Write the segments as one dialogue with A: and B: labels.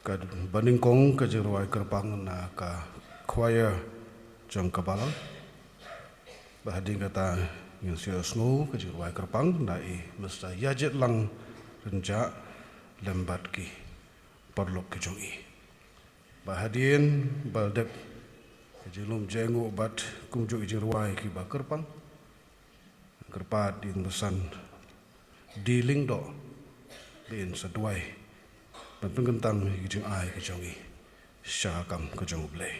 A: Kad baningkong ka jirwai kerpang na ka choir jang kabalang. Bahading kata yang sia snow ka jirwai kerpang na I mesta yajet lang renja lembat ki perlok ke jong I. Bahadin baldep ka jilum jengu bat kumjuk jirwai ki ba kerpang. Kerpat din besan dealing do bin seduai. Penggentang hijau ai kejongi syakam kejong blay.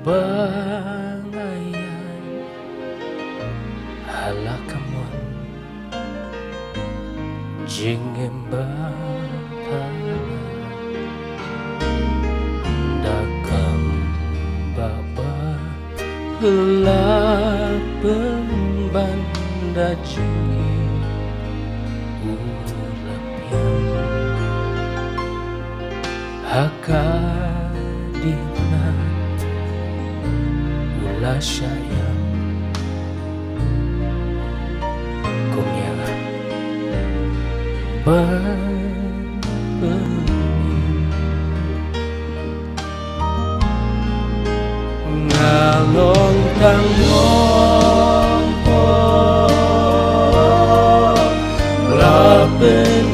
B: bangayan halakamon jingem batana dakam baba helapen banda jingem ulapian hakadina ulah sayang kumya ngalong tangong po lapen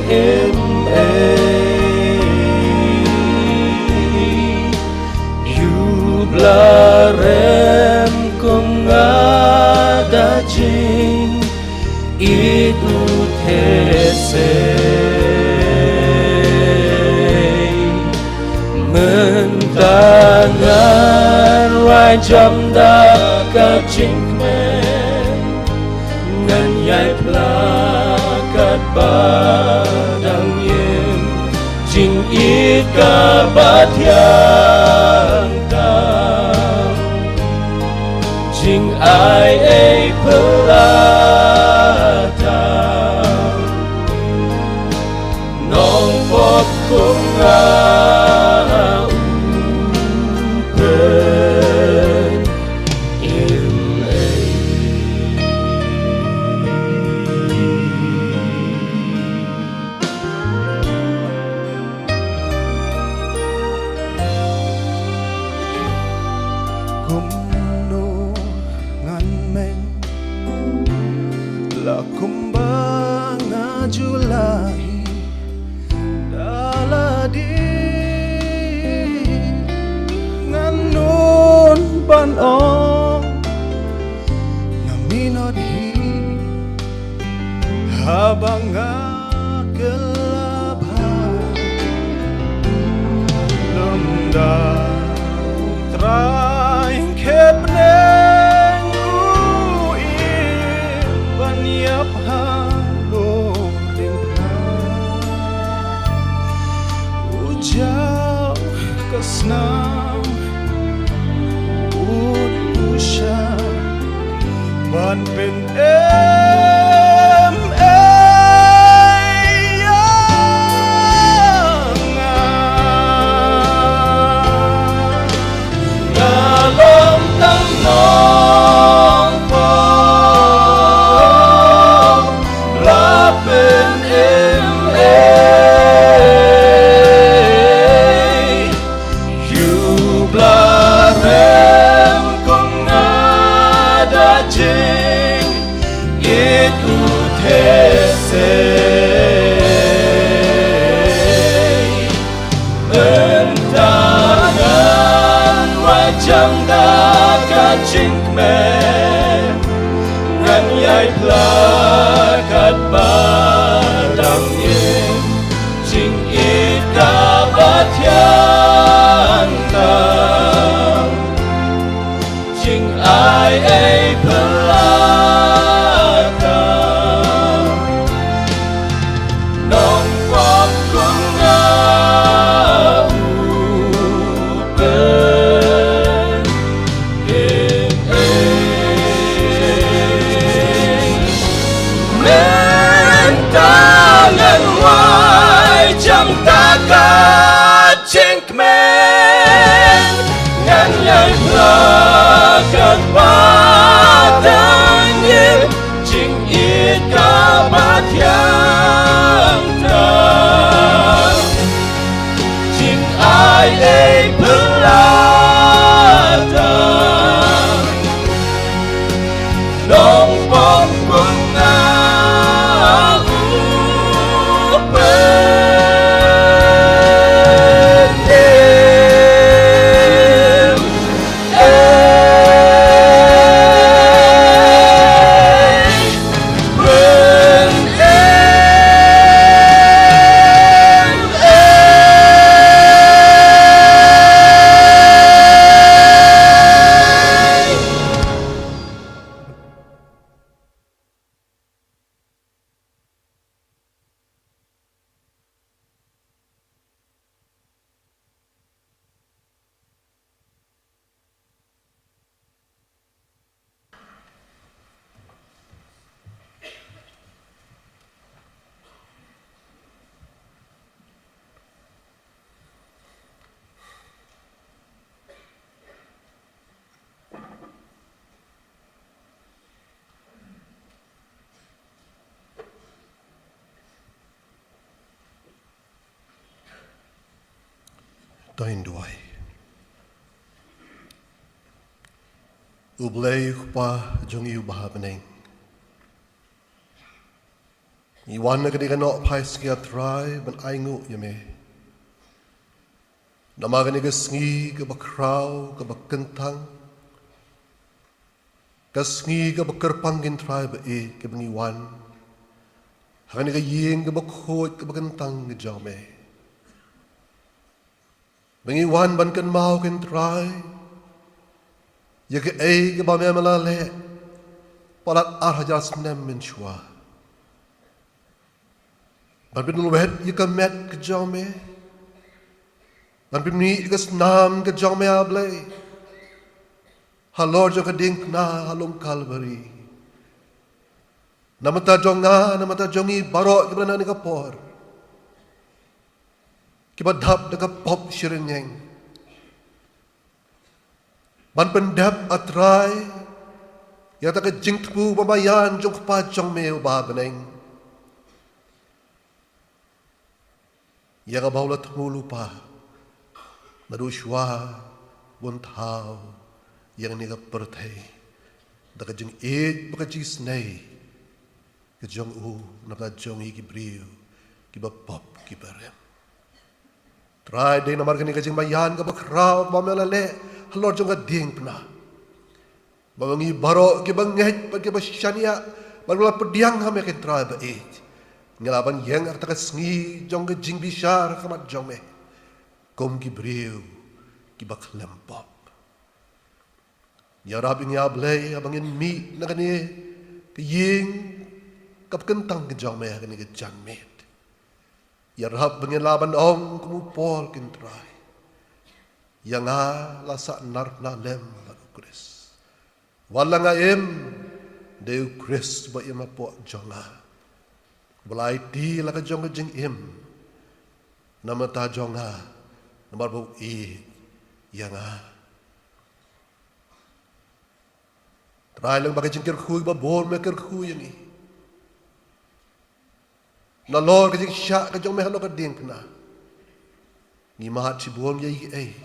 B: Yublarem kong ngadajing itu tesay mentangan wajam da kacing men nganyai plakat badang yin jing it kabatiang tang jing ai pelatang nong pop kong upen im
A: kumno ngan meng la kumbang na Julai daladi ngan nun ban ong ngaminod hi habang gelabhan lemda traing kepneng uin banyap halo tingpang ujau kesnam ut usha ban pen itu tesay bentangan wajam da kacing men nganyai plakat badang yin jing it kabatian tang jing ai pelatang nong pop kong upen mentangan wajam takat cengkmen nganyai plakat badang yin jing it kabatiang tang jing ai pelatang nong pop kong
C: Tain duai. Ublay pa jong iu bahabeneng. Iwan na kadi kanok pais kia try ban aingu yame. Namagan ni gasngi ka bakraw ka bakentang. Gasngi ka bakerpangin try ba ka bangiwan. Hagan ni ka ying ka bakhot ka bakentang ni jame. Bangiwan ban kan mau kan try. Ya ke ka ba memalale. Palat arhajas nem min shwa. Ban bin luwet ya ka met ka jame. Ban bin ni ka snam ka jame able. Halor jo ka dink na halong Calvary. Namata jonga namata jongi barok ka bana ni ka por. Kibadhap na ka pop shirenyeng. Ban pendap atray. Yata ka jingtpu bamayan jong pa jong meo babaneng. Ya ka baulat mulu pa. Madushwa bunthaw. Yang ni ka pertay. Da ka jing eid baka jisnay. Ka jong u namata jong i kibriw. Kiba pop kibarem. Try day na marga ni ka jing mayan ka bakraw bamalale. Halor jong ka ding pna. Babangi baro kibanghet pag kibasyanya. Bagula pediang hame ka try ba eid. Ngalaban yang arta ka sngi jong ka jing bishar kamat jong me. Kom kibriw kibaklempop. Ya Rabbi ni ablay abangin mi na kani kiying kapkentang ka jong me kani ka jang met. Ya Rab bangin laban ong kumupol kintray. Yang lasa nar na lem lalu Chris. Wala nga deu Chris ba ima po jonga. Balay ti laka jonga jing namata jonga namar bo yang try lang baka jing kirkuy ba bol me kirkuy yang na Lord ka jing siya ka jong me halo ka ding na. Ni mahat si buong yay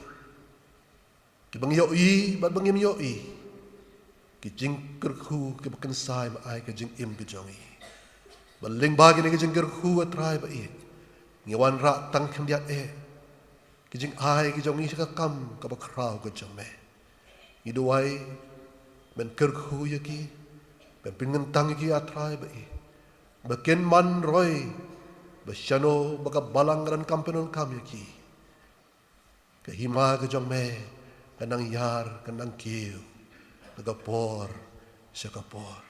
C: Kibang yoi, bat bang yoi. Kijing kerku kibakan sai ma ai kijing ka jongi. Baling bagi ni kijing kerku atrai ba it. Ngiwan ra tang kendiat Kijing ai kijongi sa kam kabakraw ka jong me. Iduai ben kerku yaki. Ben pingentang yaki atrai ba it. Bakin man roy. Basyano baka balang ran kampenon kam yaki. Kahima ka jong me. Kanang yar, kanang kiw, nagapor, siya kapor.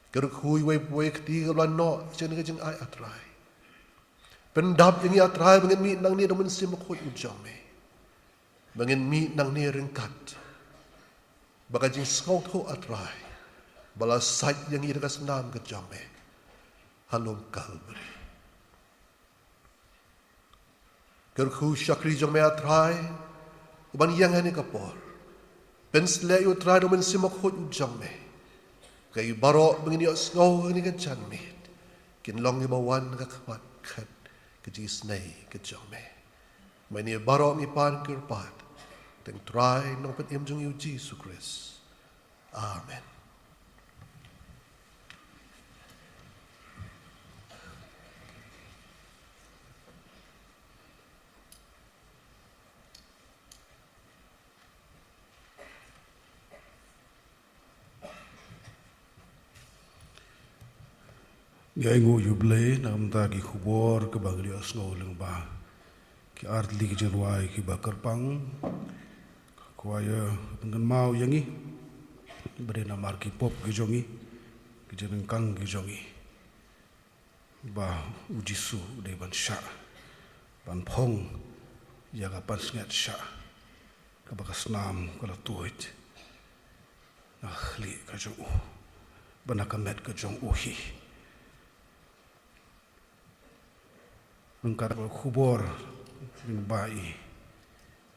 C: Kerkuy way ketiga lan no, siya nagajang ay atray. Pendap yung atray, bangin mi nang niya naman simakot ujang me. Bangin mi nang niya ringkat. Baka jing scout ho atray, bala sait yung irakas nam kajang me. Halong Calvary. Kerkuy siya krijang me atray, Ban yang ni kapor. Pensle yu try naman si makhut ujang me. Kay baro bangin yu snow ni ka chan me. Kinlong yu bawan kakamat kat kajisnay ka jang me. May ni baro mi pan kirpat. Teng try nang patim jang yu Jesus Christ. Amen.
A: Ngayon yublay nam tagi kubor ke bagli asno leng ba ki artli ki jerwai ki bakarpang kuaya pengen mau yangi berena marki pop ki jongi ki jerengkang ki jongi ba ujisu de ban sha ban phong ya ka pan sngat sha ka bakas nam kala tuit akhli ka jong banakamet ka jong uhi Nungkar kubor min bai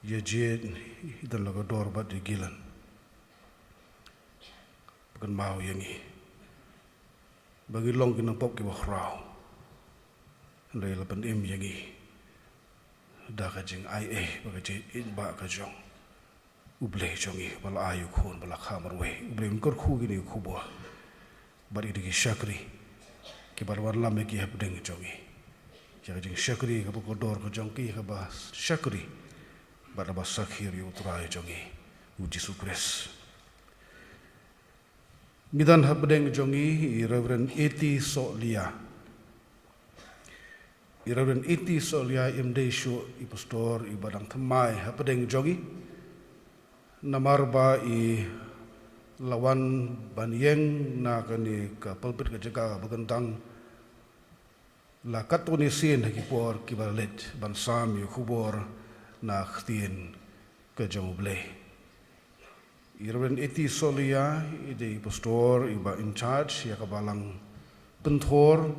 A: ye jed idan laga dor bat di gilan bukan mau yangi bagi long kinang pop ki bakraw lay lapan yangi da ka jing ai ba ka je in ba ka jong uble jongi bala ayu khon bala khamar we uble unkor khu gini khu bo bari digi shakri ki bar war lam ki hab deng jongi ya ka jing shakri ka ko dor ko jong ki ka ba shakri bala ba sakhir yu trai jongi u Jesu Christ midan hab deng jongi Reverend E.T. Solia Reverend E.T. Solia imde shu i pastor i badang thamai hab deng jongi namarba i lawan banyeng na kani ka pulpit ka jaga bagantang la katuni sin ki por ki balet ban sam yu khubor na khtin ka jongle Reverend E.T. Solia i de pastor i ba in charge ya ka balang penthor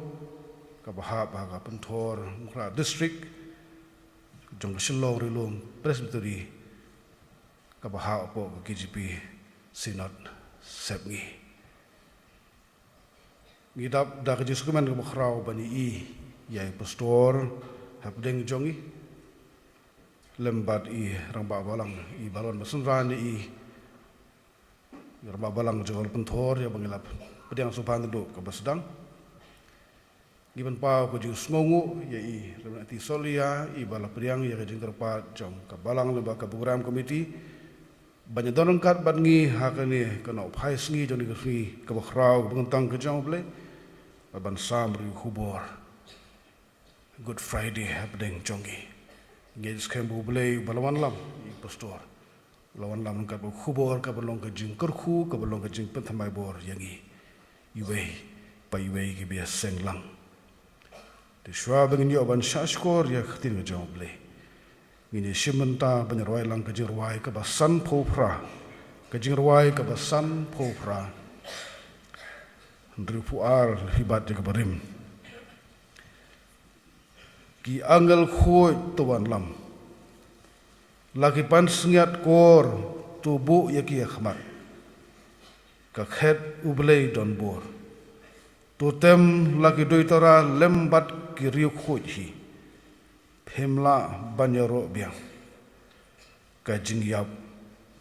A: ka baha ba ka penthor mukra district jong shillong rilum presbytery ka baha po ka KGP Synod Sepngi. Ngidap da ka jisukuman ka bakraw bani i yay pastor hapdeng jongi lembat i rangba balang i balon masunran i rangba balang jongol pentor ya bangilap pedang sopan do ka basdang giban pa ko jing sngongu ya i Reverend Solia i bala pedang ya ka jing terpat jong ka balang lemba ka program committee banyak dorong kat bangi hakani kana upai sngi joni ka fi ka bakrau bangtang ka jong ble ban sam ri khubor Good Friday hapdeng jongi ngej kembu ble balawan lam i pastor lawan lam ka khubor ka balong ka jing kerkhu ka balong ka jing penthamai bor yangi iwe pa iwe ki bia senglang de shwa bangin yo ban shashkor ya khtin ka jong ble ngini shimenta banyarwai lang ka jirwai ka basan phopra ka jirwai ka basan phopra ndripu ar hibat ka barim ki angal khoi tuan lam lagi pan sengiat kor tubu ya ki khmat ka khet ublei don bor totem lagi doitara lembat ki riu khoi hi Hemla banyaro biang kajing yap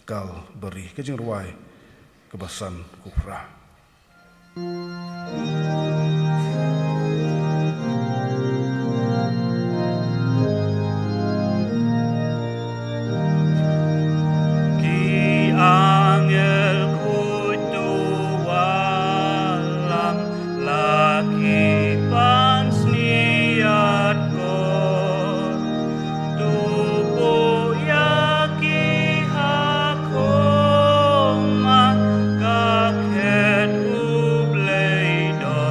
A: kal beri kajing ruai kebasan kupra
B: Ki angel kutu walam laki pansniat Kakhet ublei do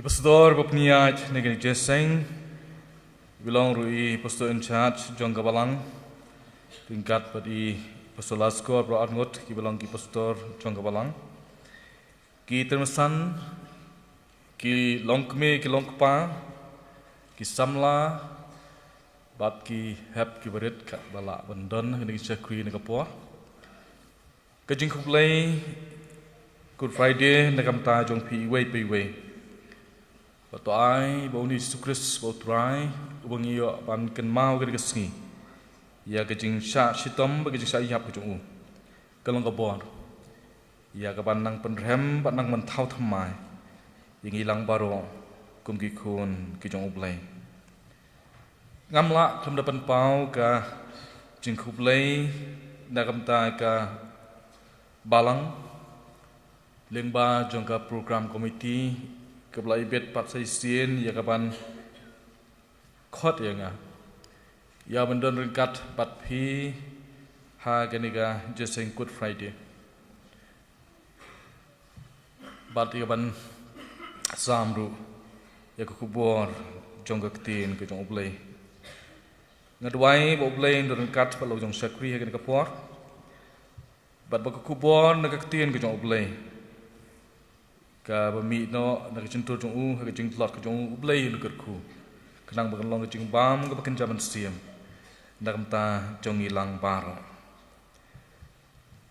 D: I pastor bapniat negeri Jeseng bilang rui pastor in charge John Gabalang tingkat pada pastor Lasko Bro Arngot ki bilang ki pastor John Gabalang ki termesan ki longkme ki longkpa ki samla bat ki hep ki berit ka bala bandon negeri Chakri negapor ka jingkuplay Good Friday negam ta jong pi way Batu ai bau ni sukris bau try ubang iyo ban ken mau ke kesni ya ke jing sha shitom ke jing sha yap ke jung kalong ka bor ya ka ban nang penrem ban nang man thau thamai yang ilang baro kum ki khun ki jong ublai ngam la kum da pan pau ka jing khublai na kam ta ka balang lengba jong ka program committee Kebelah ibet pat saisien ya kapan khot ya nga ya bendon ringkat pat pi ha ganiga Jeseng Good Friday bat ya ban samru ya kubor jong tin ke jong oblay ngadwai oblay ndon ringkat pat lo jong sakri ha ganiga por bat ba kubor nak tin ke jong oblay ka bami no nak cintur jong ka jing lot ka jong ublay lu kerku kenang bakan long jing bam ka bakan jaman siam nak ta jong ilang bar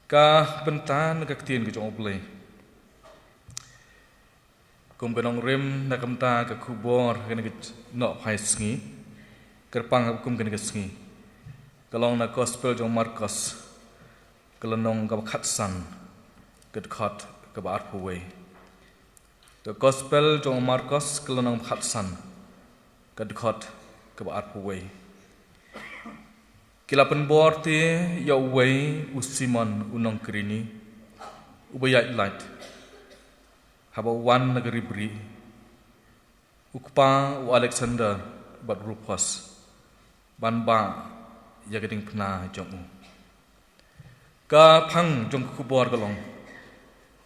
D: ka bentan ka tien ka jong ublay kum benong rem nak ta ka kubor ka nak no phai sngi kerpang kum ka nak sngi kalong na gospel jong Markus kalonong ka khatsan ka khat ka bar puwe The Gospel jong Markus kelonang khatsan kadkhot ke baat puwei kilapan borte ya wei usimon unong krini ubaya light haba wan negeri bri ukpa u Alexander bat Rufus banba ya geding pna jong ka phang jong kubor kalong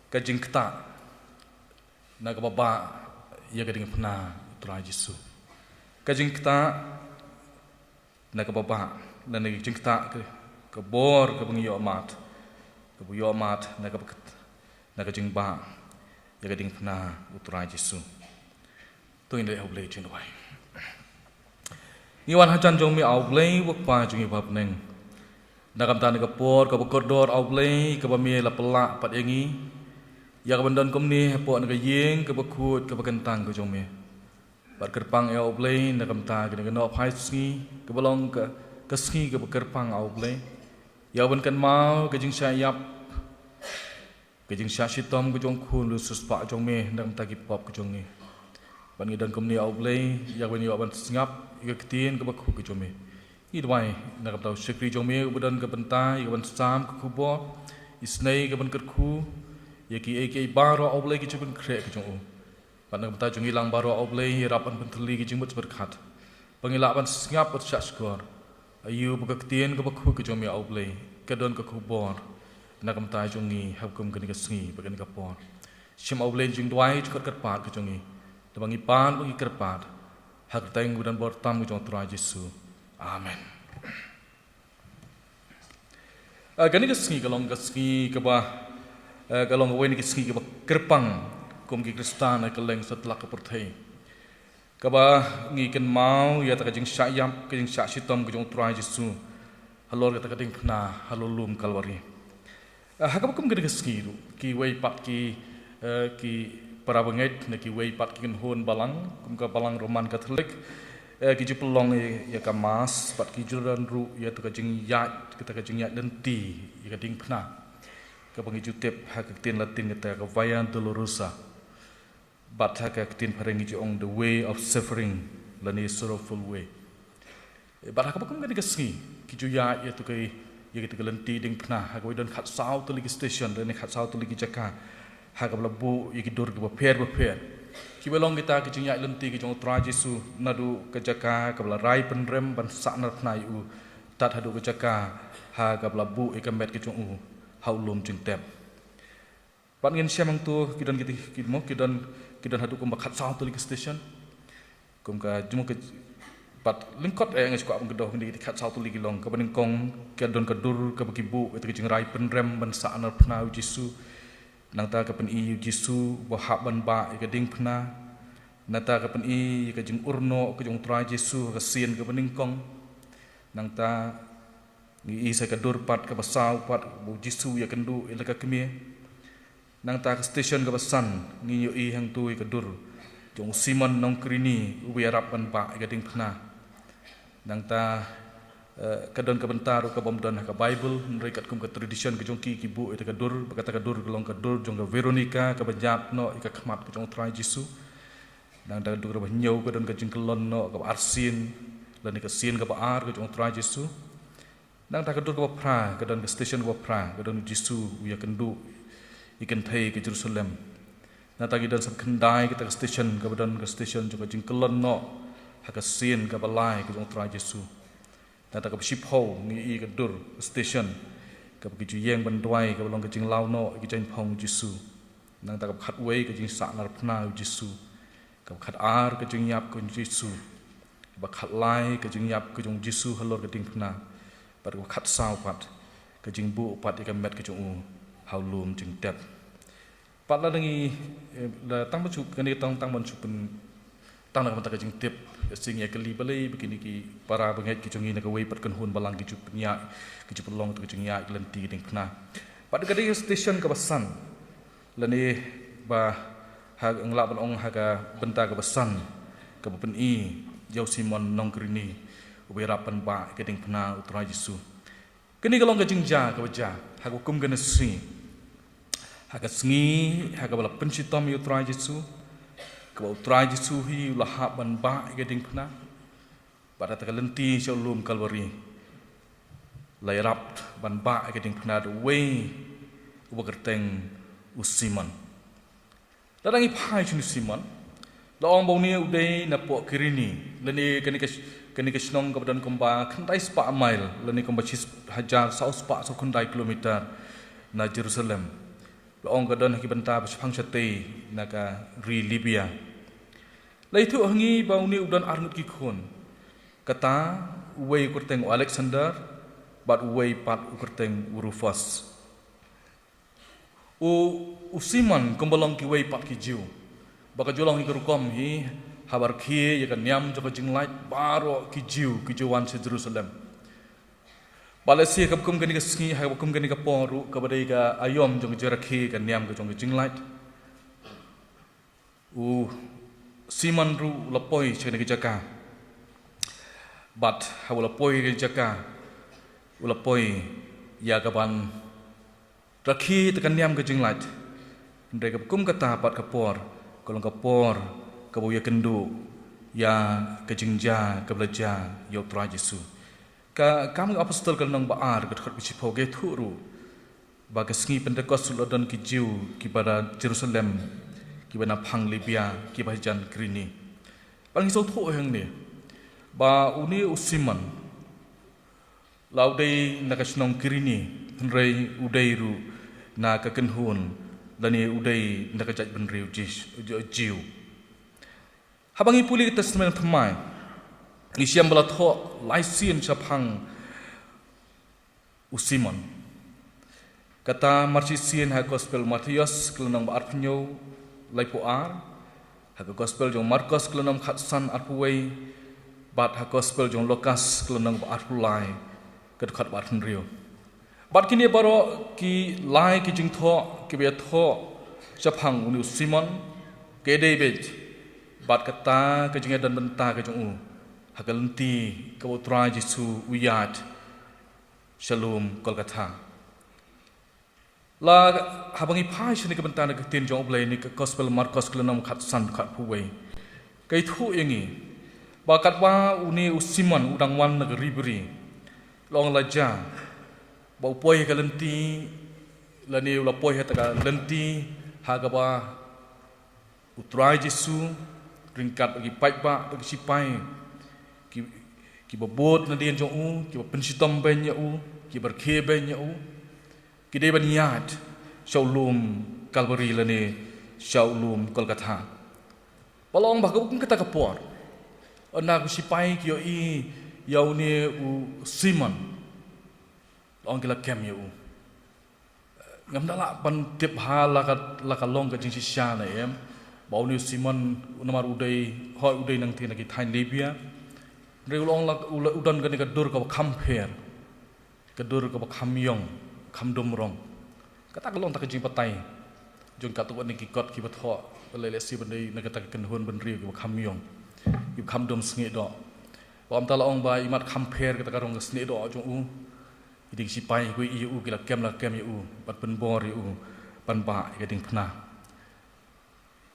D: ka jingkta nak baba ya gading pena Tuhan Yesus kajing kita nak baba dan nak jing kita ke bor ke bengiyo mat nak jing ba ya gading pena Tuhan Yesus tu indai oblay jing wai ni wan hajan jong mi oblay wak pa jing bab neng nak am tan ke bor ke kodor oblay ke bami la pelak pat yangi ya kabandon komni po naga yeng ke bakut ke bakentang ke jome bat kerpang ya oblay na kamta ke no phai sngi ke balong ke sngi ke kerpang oblay ya ban kan mau ke jing syayap ke jing syashitom ke jong khun lu suspa jome na kamta ki pop ke jongi ban ngidan komni oblay ya ban yo ban sngap ke ketien ke bakhu ke jome i dwai na kamta sekri jome udan ke benta ya ban sam ke kubo isnei ke ban kerku Yaki eki baro oblay ki cubin krek jong Pan nak beta jong ilang baro oblay rapan penteli ki jing berkat. Pengilapan sengap ber syakor. Ayu bekaktian ke bakhu ke jong mi oblay. Kedon ke kubor. Nak beta jong ni hakum ke ni sengi bagan ke por. Sim oblay jing dwai cukar kerpat ke jong ni. Debangi pan bangi kerpat. Hak teng gudan bortam ke jong Tuhan Yesus. Amen. Gani ke sengi kalong ke sengi ke bah kalau ngawin ke segi ke kerpang kum ki Kristan ke leng setelah ke perthai ke ba ngi ken mau ya ta jing syayam ke jing syak sitom ke jong Tuhan Yesus halor ke ta ding pna halulum kalwari ha ka kum ke segi ki wei pat ki para benget ne ki wei pat ki hon balang kum ka balang Roman Katolik ki ju pelong ya ka mas pat ki juran ru ya ta jing ya ta jing ya denti ya ka ding pna Kapang ijutip hakatin Latin kita ke Via Dolorosa, but hakatin parengi on the way of suffering, lani sorrowful way. But hakapakam kan dikasih, kijuya ya tu kai ya kita kelenti ding pernah hakawai don kat sau tu lagi station dan kat sau tu lagi jaka hakapalabu ya kidur ke beper. Kibalong kita kijuya lenti kijong Tuhan Yesus nadu ke jaka kapala rai penrem ban saknar pernah yu tat hadu ke jaka hakapalabu ikamet kijong haulum jeng tep. Pat ngin siam ang tu kidan kidan hadu kum bakhat saw tu li station. Kum ka jumu ke pat lingkot ngai sku ang gedoh ni khat saw tu li long ka baning kong kidan ka dur ka bakibu itu ke jingrai penrem ban sa anar pna Jisu. Nang ta ka pen i Jisu wahab ban ba ka ding pna. Nata ka pen i ka jing urno ka jong trai Jisu ka sien ka baning kong. Nang ta ngi isa ka dur pat ka basaw pat bu Jisu ya kendu ila ka kemie. Nang ta ka station ka basan ngi yo i hang tu ka dur jong Simon nong krini ubi arap ban ba ka ding pna. Nang ta ka don ka bentar ka bom don ka Bible nrekat kum ka tradition ka jong ki bu ita ka dur bakata ka dur long ka dur jong ka Veronica ka bajat no ka khmat ka jong trai Jisu. Nang ta dur ka nyau ka don ka jing kelon no ka arsin lan ka sien ka baar ka jong trai Jisu. Nang ta ka dur ka pra ka don ka station ka pra ka don Jisu ya kendu ikan thai ke Jerusalem. Na ta gidan sab khandai kita ke station ka badan ka station juga jingkelon no ha ka sien ka balai ke jong trai Jesu. Na ta ka ship ho ngi i ka dur station ka ki ju yeng ban dwai ka balong ka jing lau no ki chen phong Jesu. Nang ta ka khat wei ka jing sa nar phna Jesu. Ka khat ar ka jing yap ka Jesu. Ba khat lai ka jing yap ka jong Jesu halor ka ding phna. Ba ka khat saw pat ka jing bu pat ka met ka jong how lum jing tep pat la ngi la tang bachu kani tang ban chu pen tang na ka jing tep sing ya kali balai begini ki para benget ki jongi na ka wei pat kan hun balang ki chu nya ki chu long tu jing ya lenti ding khna pat ka di station ka basan la ni ba ha ngla ban ong ha ka benta ka basan ka pen i yau Simon nong krini ubi rapan ba ka ding khna utrai Jesu kini kalong ka jing ja ka baja ha ko kum gana sri ha ka sngi ha ka bala pensitom yu trai Jesu ka trai Jesu hi la ha ban ba ga ding phna pada ta lenti shalom Calvary lai rap ban ba ga ding phna the way ubakerteng Simon dadangi phai chun Simon la ong bau ni udai na po kirini leni kani ka snong ka badan kumba khandai spa mile leni kumba chis hajar sau spa so khandai kilometer na Jerusalem la ong ka don ki banta ba phang chate na ka ri Libya lai thu hangi bau ni udan arnut ki khon kata wei kurteng Alexander bat wei pat kurteng Rufus u Simon kumbalong ki wei pat ki jiu baka jolong hi kerukom hi habar kie ya kan nyam joko jinglait baro ki jiwan se Jerusalem balasi kap kum gani ka sngi ha kum gani ka poru ka badai ka ayom jong jerakhi ka nyam ka jong jinglait u Simon ru lapoi chene ki jaka but ha lapoi ki jaka u lapoi ya ka ban rakhi ta kan nyam ka jinglait ndai ka kum ka ta pat ka por kolong kapor kabuya kendu ya kejingja kebelaja yo trai Jesu ka kamu apostol kalnang baar ka khot bichipo ge thuru ba ka sngi Pentecost sulodon ki jiu ki pada Jerusalem ki bana phang Libya ki ba jan krini bang so tho hang ni ba uni Simon laudei na ka snong krini rei udairu na ka kenhun lani udai nak ajak benriu jiu habangi puli testament thamai isiam bala tho laisien chaphang Simon kata marcisien ha gospel Matius kelonang arpnyo laipo ar ha gospel jong Markus kelonang khatsan arpuwei bat ha gospel jong Lukas kelonang arpulai kedkhat barnriu bat kini baro ki lai ki jing tho ki be tho chaphang unu Simon ke David bat kata ke jing dan benta ke jong hakalenti ke utrai Jesu uyat shalom Kolkata la habangi phai shini ke benta ke tin jong blai ni ke gospel Markus kelonam khat san khat puwei kai thu yengi ba kat wa uni Simon udang wan na ribri long laja bau poi ka lenti lani la poi ha ta lenti ha ka ba utrai Jesu ringkat bagi pai ba bagi sipai ki bobot na dien jong u ki pensitom ben ya u ki berkhe ben ya u ki de ban yat shalom Kalvari lani Shaulum Kolkata. Palong bakal kita kapor. Anak sipai kyo yau ni Simon. Long kila kem yau. Ngam dala pan tip ha laka long ka jing sisya na em. Bau ni Simon namar udai hoi udai nang tina ki Thai Libya. Reulong lak udan ka ni ka dur ka kamper. Ka dur ka kamyong, kamdomrong. Kata ka long ta ka jing patai. Jung katu ni ki kot ki patho. Lele si bandai nak kata kan hun ban riu ki kamyong. Ki kamdom sngi do. Pom ta long ba imat kamper kata ka rong sngi do jung u. Iding sipai ku iu ki la kem iu bat pen bor iu pan ba ka ding phna.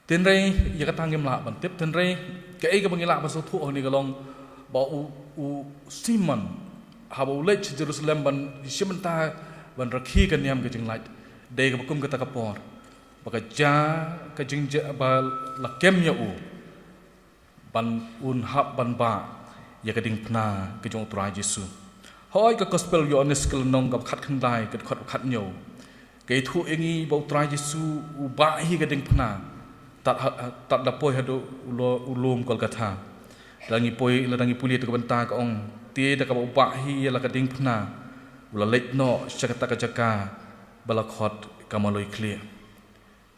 D: Tin rei ya ka tangem la ban tip tin rei ka ei ka bangila ba so thu ni ka long ba u Simon ha ba lech Jerusalem ban simenta ban rakhi kan yam ka jing lait de ka kum ka ta ka por ba ka ja ka jing ba la kem ya u ban un hab ban ba ya ka ding phna ka jong tra Jesu hoi ka gospel yo onis kal nong ka khat khan dai ka khat nyo ke thu engi ba tra Jesu u ba hi ka ding phna tat da poi hadu ulum Kolkata dangi poi la dangi puli tu benta ka ong tie da ka ba hi la ka ding phna ula let no chakata ka jaka bala khot kamaloi clear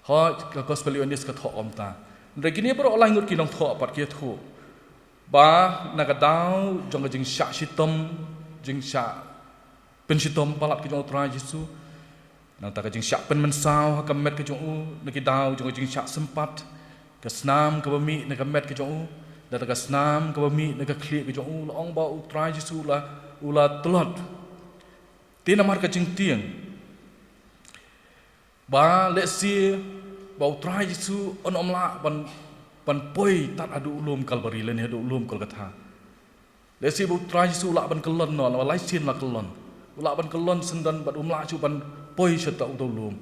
D: hoi ka gospel yo onis ka tho om ta regini bro lai ngut ki nong tho pat ki thu ba na ka dau jong jing sha sitom jing sha pen sitom palat ki jong tra Jesu nang ta ka jing sha pen men sao ka met ka jong u na ki dau jong jing sha sempat ka snam ka bami na ka met ka jong u da ta ka snam ka bami na ka khli ka jong u la ong ba u tra Jesu ula tlot tin amar ka jing tiang ba le si ba u tra Jesu on om la ban poi tat adu ulum Kalvari le ni adu ulum Kolkata le si bu tra Jesu la ban kelon no la lai sin la kelon ula ban kelon sendan bat umla chu ban poi serta ulum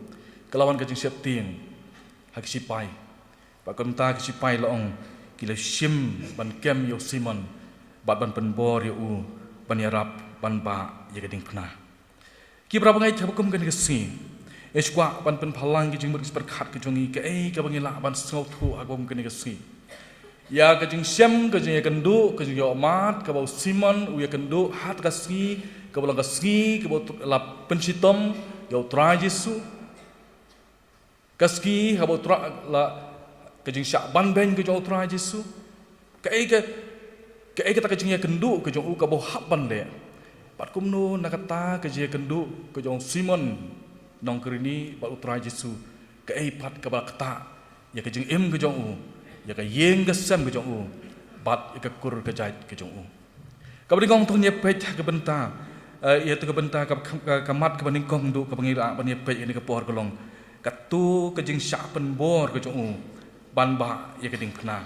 D: kelawan ka jing siap tiang hak sipai ba kom ta ki sipai la ong kila sim ban kem yo Simon bat ban pen bor yo u ban yarap ban ba ya ka ding phna ki berapa ngai thab kum kan ka si Eskwa ban pen phalang ki jing ber khat ki jongi ka ka bangila ban sau thu agom kan ka si ya ka jing sem ka jing kan du ka jing yo mat ka bau Simon u ya kan du hat ka si ka bang ka si ka bau la pen sitom yo tra Jesu ka ski ha bau tra la ka jing sha ban ben ka jong tra Jesu ka ta ka jing ya kan du ka jong u ka bau hap ban le pat kum no nakata ka jing kan du ka jong Simon nong kerini ba utra Jesu ka pat ka ba kata ya ka jing em ka jong u ya ka yeng ka sem ka jong u bat ka kur ka jait ka jong u ka bri gong thong ye pet ka benta ya tu ka benta ka mat ka baning kong du ka bangira ban ye pet ni ka por ka long ka tu ka jing sha pen bor ka jong u ban ba ya ka ding phna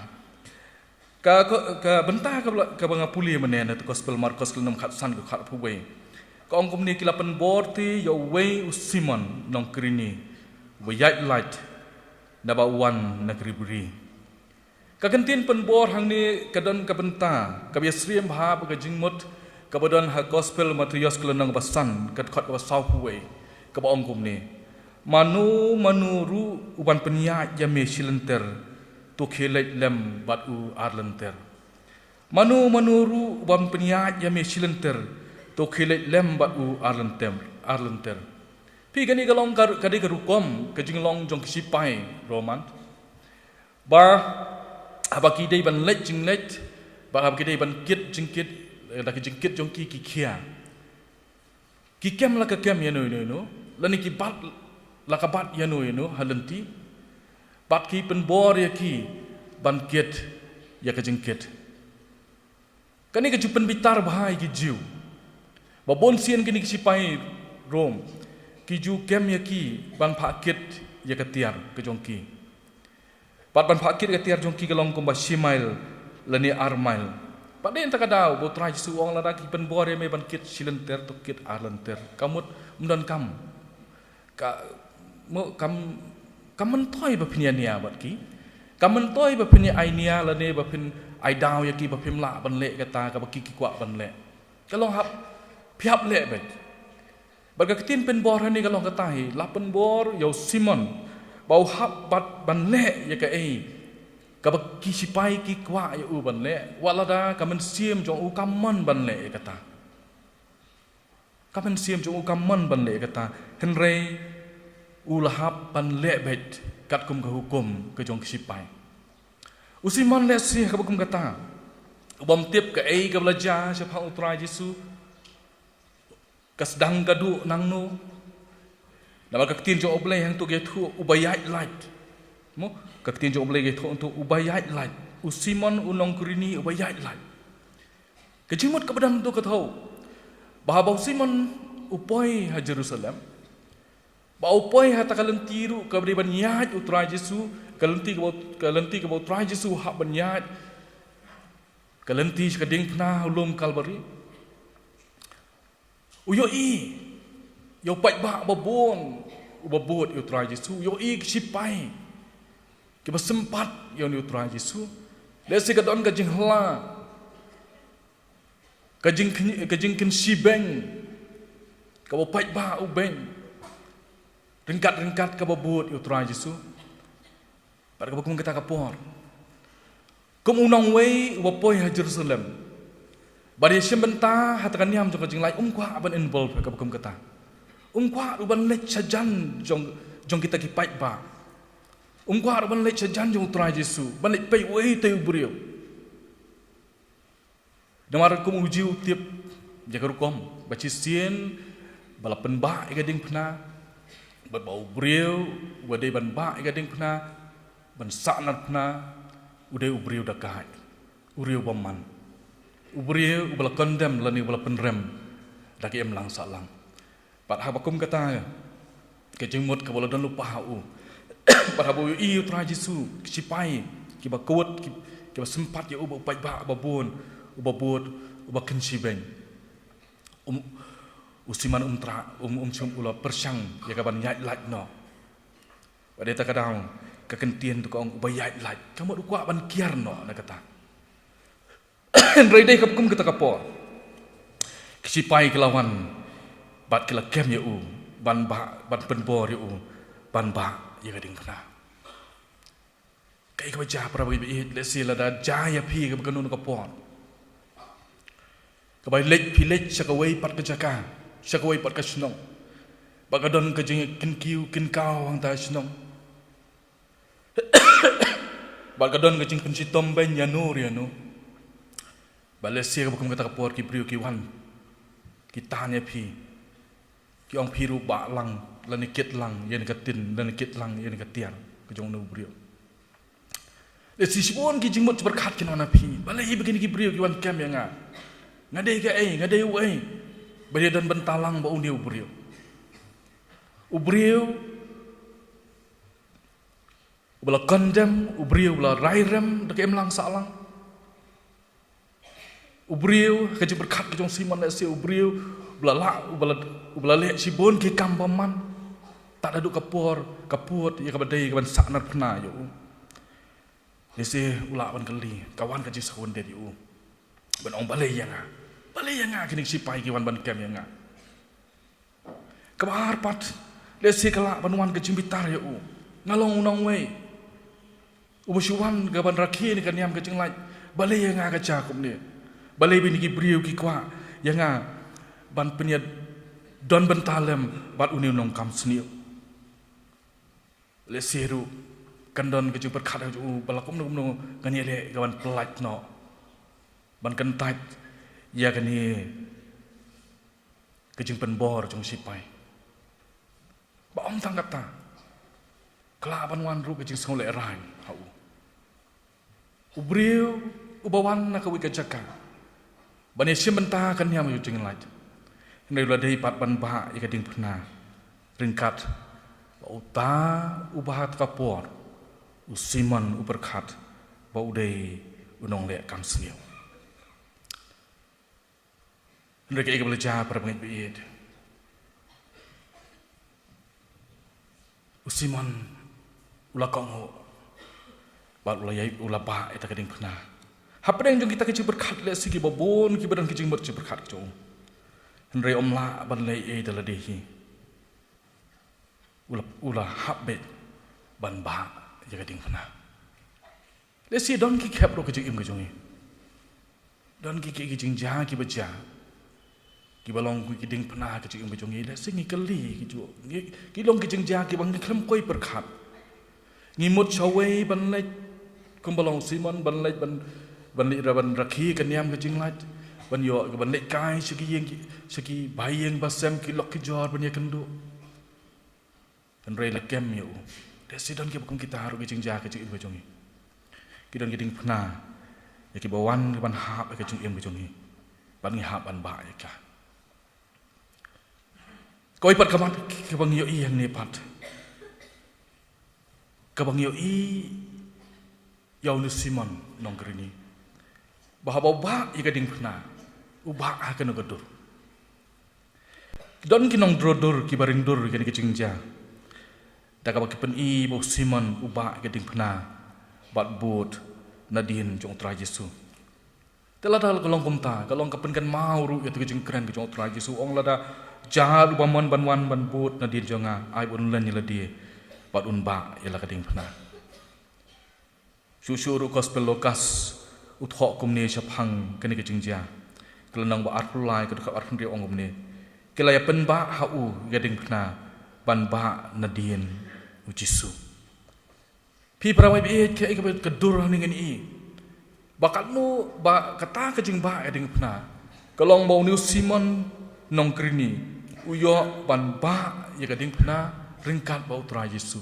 D: ka benta ka banga puli menen tu gospel Markus kelam khat san ka khat phu we ka ong kum ni kilapan bor ti yo we Simon nong kerini we yat light naba wan nagribri ka kantin pen bor hang ni kadon ka benta ka biasriem bha ka jingmut ka badon ha gospel Matius kelam basan ka khat ka sau phu we ka ba ong kum ni manu ru uban penya ya me silenter tu khelait lem bat u arlenter manu ru uban penya ya me silenter to khelait lem bat u arlenter pi gani galong kadi garukom ka jinglong jong sipai roman ba abaki dei ban let jinglet ba abaki dei ban kit jingkit da ki jingkit jong ki khia ki kem la ka kem ya no lani ki bat la ka bat ya no halanti bat ki pen bor ya ki ban kit ya ka jingkit kani ka jupen bitar bahai ki jiu babon sien kini sipai rom ki ju kem ya ki ban phakit ya ka tiar ka jongki pat ban phakit ka tiar jongki ka long kum ba simail lani armail paden ta ka daw bo trai su ong la da ki pen bor ya me ban kit silenter to kit arlenter kamut mdon kam ka mo kam man toy ba phinia nia bat ki kam man toy ba phinia ai nia la ne ba phin ai daw ya ki ba phim la ban le ka ta ka ba ki kwa ban le ka long hap phiap le bet baga ketin pen bor ni ka long ka tai la pen bor yo Simon bau hap bat ban le ya ka ka ki sipai ki kwa ya u ban le walada ka men siem jong u kamman ban le kata ka men siem jong u kamman ban le kata henre u lahap ban le bet kat kum ka hukum ke jong ki sipai usiman le si ka kum kata bom tiap ka ka belajar siapa utrai Yesus kasdang kadu nang no nama kaktin jo oblay yang tu gitu ubayat light mo kaktin jo oblay gitu untuk ubayat light usimon unong kurini ubayat light kejimut kepadam tu katahu bahawa usimon upoi ha Jerusalem ba upoi ha takalentiru kabri banyat utrai Yesus kalenti ke utrai Yesus hak banyat kalenti sekading pernah ulum Kalvari uyoi yo pai ba babon ubabot utrai Yesus yo sipai ke sempat yo utrai Yesus lesi kadon kajing hla kajing kin sibeng ka pai ba ubeng ringkat ka babot utrai Yesus pada kakum kita kapor kum unang wei ubapoi ha Jerusalem bari simbenta hatakan niam jong kajing lai kwa aban involve ka kakum kata kwa uban lech sajan jong kita ki pai ba kwa uban lech sajan jong utrai Yesus ban lech pai wei te ubrio damar kum uji tiap jagar kom baci sien balapen ba igading pna bau ubrio wade ban ba igading pna ban sanat pna ude ubrio dakai urio baman ubrio ubala kondem lani ubala penrem daki emlang salang pat habakum kata ke jengmut ke bola dan lupa hau pat habu i utrai Yesus sipai ki ba kuat ki ba sempat ya uba pai ba babon ubabot uba kensibeng usiman sum ula persyang ya kaban yat lat no pada ta kadang kekentian tu kong uba yat lat kamu ukwa ban kiar no na kata rei dei kapkum kita kapor kisipai kelawan bat kila kem ya ban penbor ya ban ba ya gading kena kai ka baca para bibit lesi lada jaya pi ka kanun kapor ka bai lek pilek sakawai pat ka jaka sakawai pat ka snong bagadon ka jing kin kiu kin kau hang ta snong bagadon ka jing pensitom ben ya nur ya no balesi ka bukum kata kapor ki priu ki wan kita nya pi ki ong piru ba lang lan ket lang yen katin lan ket lang yen katiar ke jong no brio le sisibon ki jingmot berkat kin ona pi balai begini ki brio ki wan kem ya nga ngade ke ngade u bade dan bentalang ba undi ubrio ubala kondem ubrio ubala rairem dek emlang salang ubrio kaji berkat ke jong simon le si ubrio ubala le sibon ki kampaman tak ada duk kaput ya kabadai kaban saknat pernah yo lese ula ban kali kawan kaji sahun de di ban ong balai yang kini sipai ki wan ban kem yang kabar pat lese kala banuan kaji bitar yo ngalong unang we ubusuan gaban rakhi ni kan yam kajing lai balai yang ka cakup ni balai bini ki brio ki kwa yang ban peniat don bentalem bat uni nong kam sniu le seru kandon ke jumper khada ju balakum no ngani le gawan pelat no ban kentat ya kani ke jing penbor jong sipai ba om tang kata kelaban wan ru ke jing sole rai hau ubrio ubawan na ka wi ka jaka bani simenta kan yam ju jing laj Hendak ladai pat ban bah ika ding pernah ringkat uta ubahat kapor usiman uberkat bau dei unong le kam sniu hendak ika belajar para pengit biid usiman ula kong bat ula yai ula ba ita kading pernah apa yang jong kita kecil berkat le sigi babon ki badan kecil berkat berkat jong Henry omla ban lei daladhi ula habet ban ba ya ka ding pna le si don ki khap ro ka jing im ka jongi don ki jing ja ki ba ja ki balong ki ding pna ka jing im ka jongi le singi kali ki jo ki long ki jing ja ki bang khlem koi per khat ngi mut chawei ban le kum balong simon ban le ban li ra ban rakhi ka niam ka jing lat ban yo ban le kai segi bayeng basem ki lok ki jor ban ya kendu ban rei la kem yo de sidon ki bukum kita haru ki jing ja ka jing im ka jongi ki don ki ding pna ya ki bawan ban hap ka jing im ka jongi ban ngi hap ban ba ya ka koi pat kamat ki bang yo i yang ne pat ka bang yo i yau nu simon nong krini bahwa ba i ka ding pna ubah akan gadur don ki nong drodur ki baring dur ki jing ja da ka pen i bo simon ubah ki ding pna bat bot nadin jong tra Yesu tela dal kolong kumta kolong ka pen kan mau ru ya tu jing kren ki jong tra Yesu ong lada jahal ubamon banwan ban bot nadin jonga ai bon len yela die bat un ba yela ka ding pna susuru gospel lokas uthok kumne shaphang kani ki jing ja kelenang ba arpulai ke dekat arpun dia ongom ni kelaya pen ba hau gading pna ban ba nadien ujisu pi prawai be ke ke dur ning ni bakat nu ba kata ke jing ba gading pna kalong bau ni simon nong krini uyo ban ba ya gading pna ringkat bau tra Yesu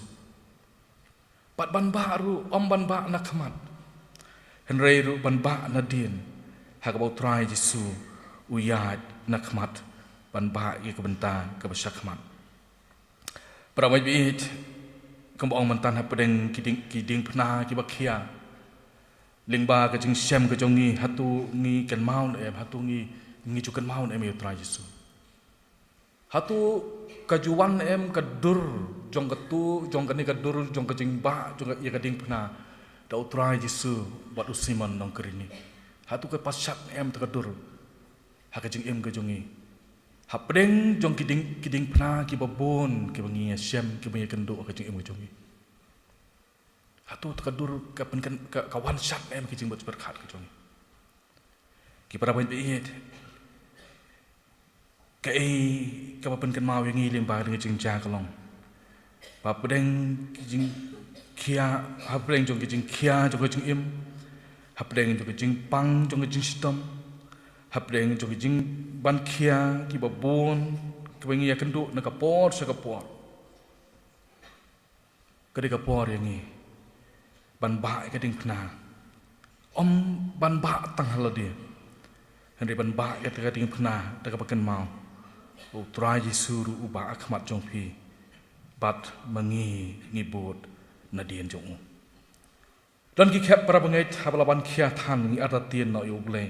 D: pat ban ba ru om ban ba nakmat henrei ru ban ba nadien hak bau try Yesu uyat nakmat ban ba ye ke benta ke besakmat pramai bit kembang mentan ha pedeng kiding pna ki bakhia lingba ke jing sem ke jongi hatu ngi ken maun em hatu ngi jukan maun em yo try Yesu hatu kajuan em kadur jong ketu jong kani kadur jong ke jing ba jong ye ke ding pna da try Yesu buat usiman nong kerini hatu ke pasat em terkedur hak jing em ke jongi hapdeng jong kiding pna ki babon ki bangi syam ki bangi kendo ke jing em ke jongi hatu terkedur ke pen kawan sat em ki jing buat berkat ke jongi ki para bain beet ke ke pen kan mau yang ngilim ba dengan jing ja kalong hapdeng ki jing kia hapdeng jong ki jing kia jong ke jing em hapdeng jong jing pang jong jing sistem hapdeng jong jing ban kia ki babon ki bangi ya kendu na kapor sa kapor kadi kapor yang ni ban ba ka ding pna om ban ba tang hal dia henry ban ba ya ka ding pna da ka paken mau u tra Yesu ru uba akhmat jong pi bat mangi ngibut nadien jong dan ki khap para bangai hablaban khia than ngi atatien no yuble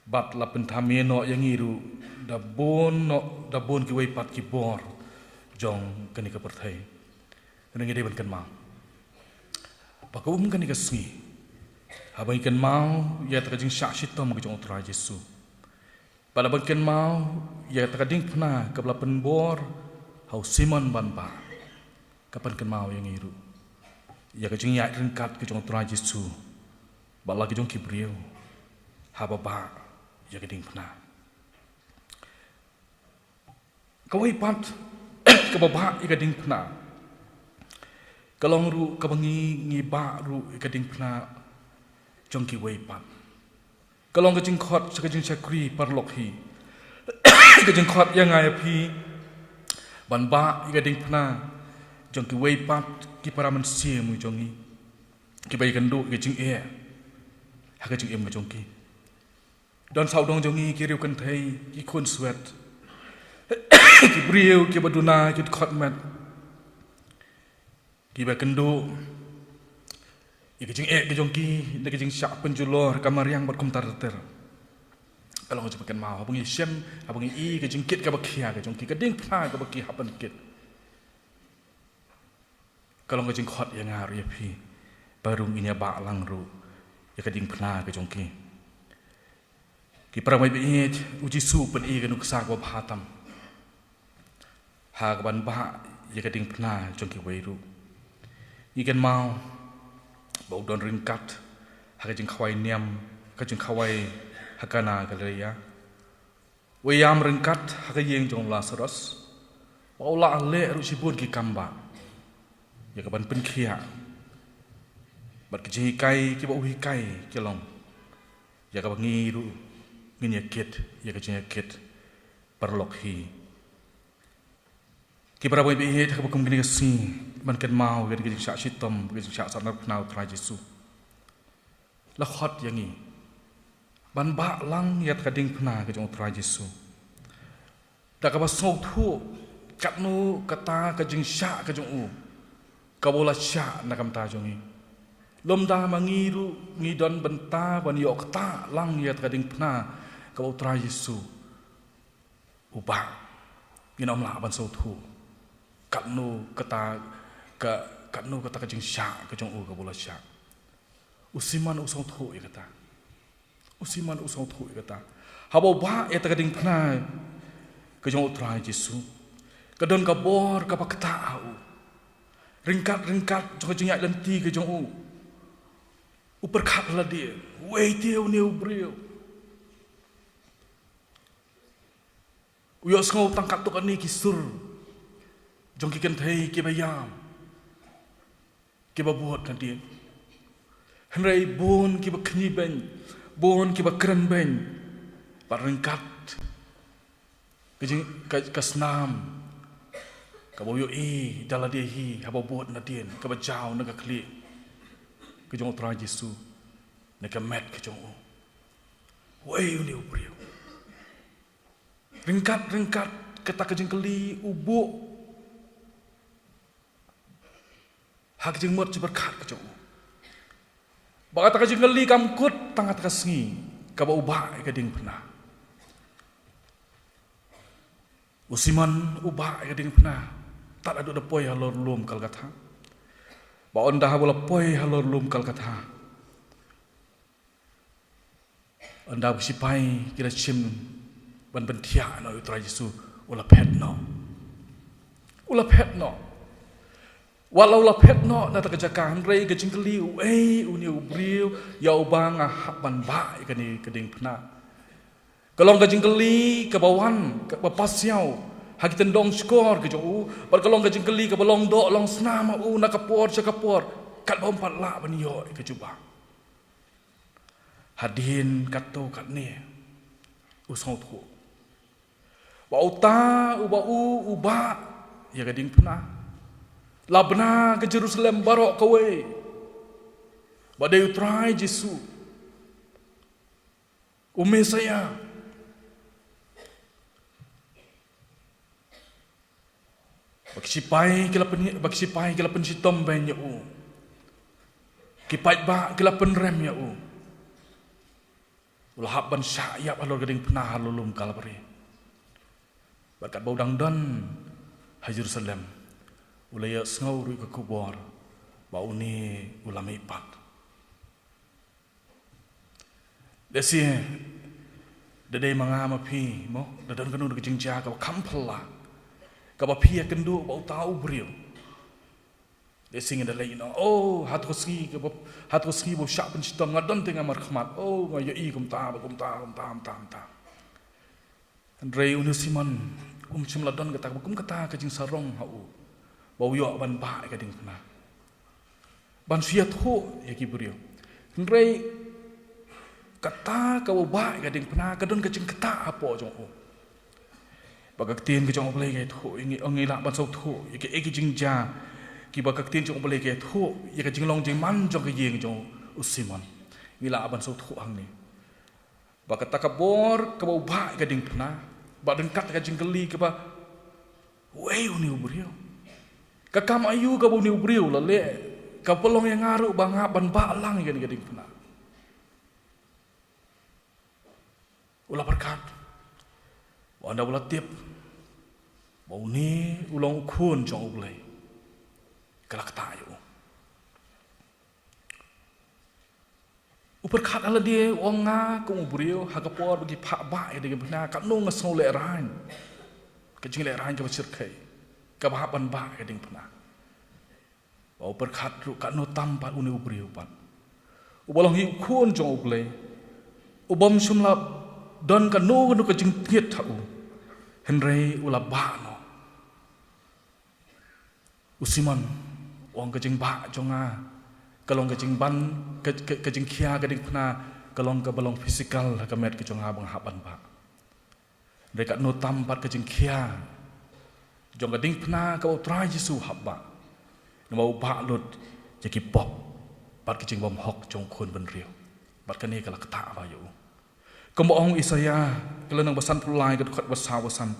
D: bat la pen thamie no yangiru da bon ki wei pat ki bor jong kani ka perthai ngi de ban kan ma pakum kani ka sngi habai kan mau ya ta jing sha shitom ki jong tra Yesu pada ban kan mau ya ta ding pna ka bla pen bor hau simon ban ba kapan kan mau yangiru ya ke jing ya ringkat ke jong tra Yesu bala ke jong kibriu haba ba ya ke ding pna kawai pat ke ba ya ke ding pna kalong ru ka bangi ngi ba ru ya ke ding pna jong ki wei pat kalong ke jing khot ke jing chakri par lok hi ke jing khot ya ngai phi ban ba ya ke ding pna jong ki wei pat ki para manusia mu jongi ki bai kendu ki jing e ha ka jing em ma jong ki don sau dong jongi ki riu kan thai ki khun swet ki briu ki baduna ki khot mat ki ba kendu ki jing e ki jong ki de ki jing syak penjulor kamar yang bat kum tar ter kalau ngajak kan mau abang syem abang i ki jing kit ka bakhia ki jong ki ka ding pha ka bakhi hapan kit kalau ngajing khot yang ngaru ya pi baru ini ba lang ru ya kading pna ke jongki ki pramai beet uji su pen i kanu ksa ko bhatam ha ban ba ya kading pna jongki wei ru ikan mau bau don ringkat hak jeng kawai niam hak jeng kawai hakana kaleya wayam ringkat hak yeng jong Lazarus bau la le ru sibun ki kamba ya kaban pen khia bat ki kai ki bau hi kai ki long ya kabang ngiru nginyakit ya kit perlok hi ki para boy bihe ka bakum gini si man ken mau gani gini syak sitom gani syak sanap nau tra Yesu la khot yang ni ban ba lang yat kading pna ka jong tra Yesu da ka ba so thu kat nu kata ka jing syak ka jong u ka bola syak na kam ta jong ni lom da mangiru ngidon benta ban yok ta lang yat kading pna ka bo tra Yesu ubah ginom la ban so thu kat nu kata ka jing syak ka jong u ka bola syak usiman usong thu ya kata usiman usong thu ya kata habo ba ya ta kading pna ka jong u tra Yesu ka don ka bor ka pakta au ringkat jong jing yak lenti ka jong u uperkat la dia wei teu neu brio uyos ngau tangkat tu kan ni kisur jong kikan thei ki bayam ki babuat kan dia henrai bon ki bakni ben bon ki bakran ben parengkat ka snam ka boyo e dala dia hi haba buat na dia ka bajau na ka kli ka jong tra Yesu na ka met ka jong wei ni ubrio ringkat kata ka jing kli ubu hak jing mot berkat ka jong baka ka jing kli kam kut tangat ka sngi ka ba ubah ka ding pna usiman ubah ka ding pna tak ada depoi halor lum kal kata ba onda bola poi halor lum kal kata onda sipai kira chim ban bentia no utra Yesu ula pet no walau la pet no na ta kajakan rei ka jingkeli ei uniu brio ya ubang ah ban ba ka ni keding pna kalong ka jingkeli ka bawan ka pasiau hak tendong skor ke jo par kalong ka jingkeli ka balong do long snama u na kapor kat bompat la ban yo ka juba hadin kato kat ni usong thu Bauta uba ya gading pernah labna ke Jerusalem barok kawe badai utrai Yesu ume saya baksipai kila pensitom banyak u kipai ba kila penrem ya u ulahab ban syayap alor gading pernah lulum kalbari berkat bau dangdan ha Jerusalem ulaya sengau ru ke kubur bau ni ulama ipat desi dede mangama pi mo dadan kanu de jingja ka kampla ka ba pi kendu bau tau brio desi ngada lai no oh hat ko ski bo syak pen sitom ngadon tengah markhmat oh ngayo i kum ta Andrei unusiman cimladon kata ka jing sarong hau bau yo ban ba ka ding pna ban siat ho ya ki brio Andrei kata ka ba ka ding pna ka don ka jing kata apo jong o bagak tin ka jong boleh ka tho ingi angi la ban so tho ya ki jing ja ki bagak tin jong boleh ka tho ya ka jing long jing man jong ka yeng jong usiman ngila ban so tho hang ni bakata ka bor ka ba ka ding pna ba dengkat ka jingkeli ka ba wei uni ubrio ka kam ayu ka uni ubrio la le ka pelong yang ngaru banga ban ba lang ga ding pna ulah berkat wanda ulah tip bau ni ulong kun jong ublai kalak tayo uperkat ala dia onga ku ubrio hakapor bagi pak ba ya dengan benar kat no ngasau le ran ke jing le ran ke bercerkai ke bahaban ba ya dengan benar Bau berkat ru kat no tampat uni ubri upat. Ubalong hi kun jong uble. Ubam sumla don ka no ka jing tiet tau. Henry ula ba no. Usiman wong ka jing ba jonga. Kalong ka jing ban ka jing kia ka ding pna kalong ka balong physical ka met ka jonga bang haban ba. Dekat no tampat ka jing kia. Jong ka ding pna ka utrai Yesu habba. Nama ba lut jadi pop. Bat ka jing bom hok jong kun ben riu. Bat ka ni kala kata ba yu. Kemoong Isaya kelenang basan pulai ke dekat basan.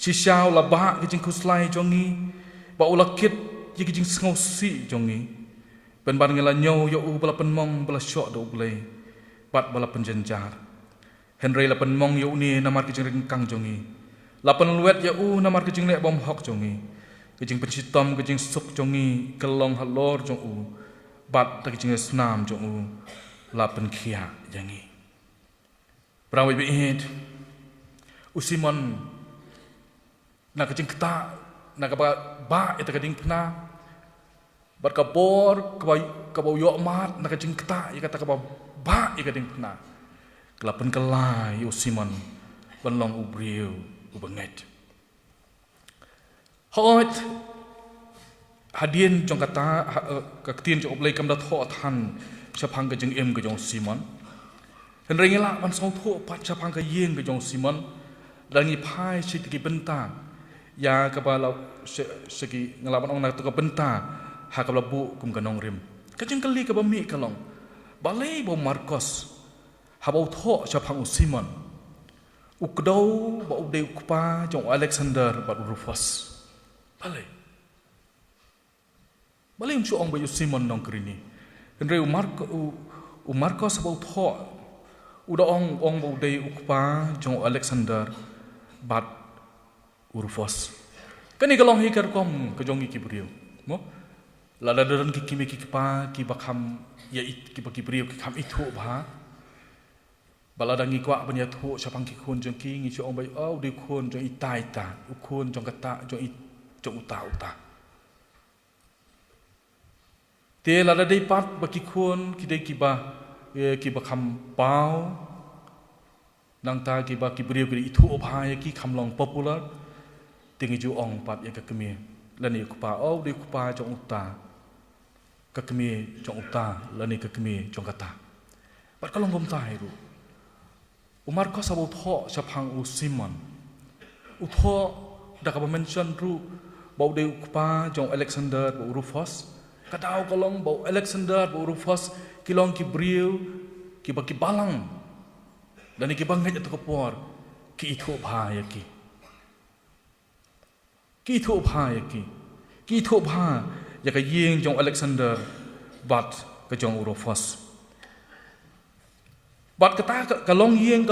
D: Si syau la ba ka jing kuslai jongi. Ba ulakit ye ka jing sngosi jongi. Ben ban ngela nyau yo u bala penmong bala syok do ulai. Bat bala penjenjar. Henry la penmong yo ni namar ka jing ringkang jongi. La penluet ya u namar ka jing lek bom hok jongi. Ka jing pencitom ka jing suk jongi kelong halor jong u. Bat ta ka jing snam jong u. La penkhia jangi. Perawi biid usimon nak kecing keta nak ba eta kading pna bat kabor kabau yo mat nak kecing keta ya kata kabau ba ya kading pna kelapen kelai usimon benlong ubriu ubenget hot hadien jong kata kaktin jong oblai kam da tho than chapang ka jing em ka jong simon Henry ngela man song tho pat chapang ka yeng ka jong Simon dan ngi phai chi ki benta ya ka ba la segi ngela man ong na to ka benta ha ka bu kum ka nong rim ka jing kali ka ba mi ka long balai bo Marcos ha bo tho chapang Simon ukdau ba ude ukpa jong Alexander ba Rufus balai chu ong ba Simon nong krini Henry Marcos ba tho Uda ong bauday ukpa jong Alexander bat Rufus. Kani kalong hikar kom kajong ikibriu. Mo? Lada daran kikimi kikipa kibakam ya it kibriu kikam itu bah. Balada ngikwa banya thu sapang kikun jong ki ngi ong bai au de kun jong ita ukun jong kata jong uta. Te lada dei pat bakikun kidai kibah ki bakam pau nang ta ki ba ki brio ki itu obhai ki khamlong popular tingi ju ong pat ya ka kemi lani ku pa au de ku pa jong uta ka kemi jong uta lani ka kemi jong kata pat kalong gom tai ru umar ko sabu tho chapang u Simon u tho da ka mention ru bau de ku pa jong Alexander bu Rufus kadau kalong bau Alexander bu Rufus kilong ki briu ki baki balang dan ki bangat itu kepor ki itu bahaya ki itu bahaya ki itu bahaya ya ka yeng jong Alexander bat ka jong Rufus bat kata kalong yeng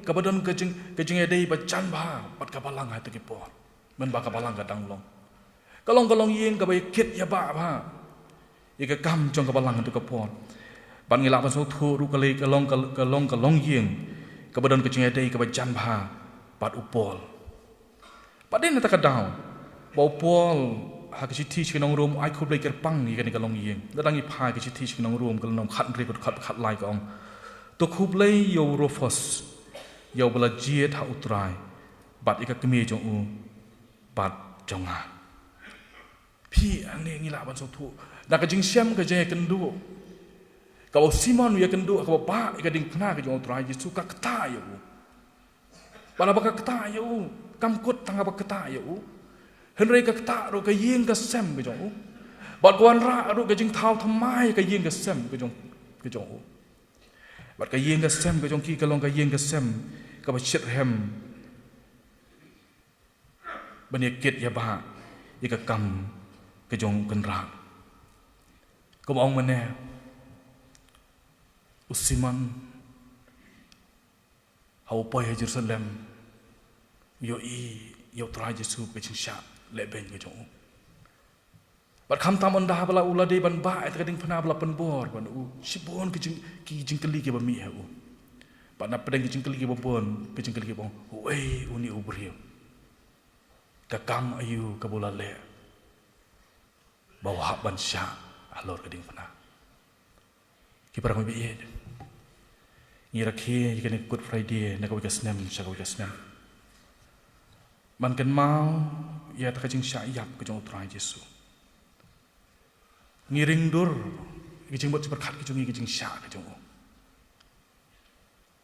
D: ka badan ka jing edai bacan ba bat ka balang ha ki por men ba ka balang ka danglong kalong yeng ka bai kit ya ba Ika kam jong kabalang tu kapor. Ban ngilak ban so thu ru kali kalong yeng. Kabadan kecing adai ka bajan bha pat upol. Padin ta ka daw. Ba upol ha ka chi chi nong rum ai khub lai ker pang ni ka ni kalong yeng. Dadang i phai ka chi chi nong rum kal nong khat ri khat lai ka ong. To khub lai yo Rufus. Yo bala jiet ha utrai. Bat ika kemi jong u. Bat jonga. Pi ane ngilak ban so thu nak kajing siam kajing kendu. Kalau Simon ya kendu, kalau pak ikading kena kajing utrai Yesus ka kata ya u. Bala baka kata ya u, kamkut tangga baka kata ya u. Henry ka kata ro ka yeng ka sem kajing u. Bat kawan ra ro kajing thau thamai ka yeng ka sem kajing u. Bat ka yeng ka sem kajing ki kalong ka yeng ka sem ka ba chit hem. Banyakit ya ba, ika kam kajing kenra. Kau orang mana? Usiman, hau pay Jerusalem, yo try Yesus kecing syak leben kejong. Bat kam taman dah bala ulah de ban ba et kading pernah bala penbor ban sibon kejing keli ke bami ha u. Bat na pedang kejing keli ke babon, kejing keli ke bong. Oi uni ubrio. Ka kam ayu ka bola le. bawa bansya halor keding pernah. Kita orang biar. Ngira kia jika ni Good Friday nak kau kesnem, saya kau kesnem. Man kan mau ia tak kajing syaiab kajing utrai Yesus. Ngiring dur kajing buat berkat kajing syak kajing.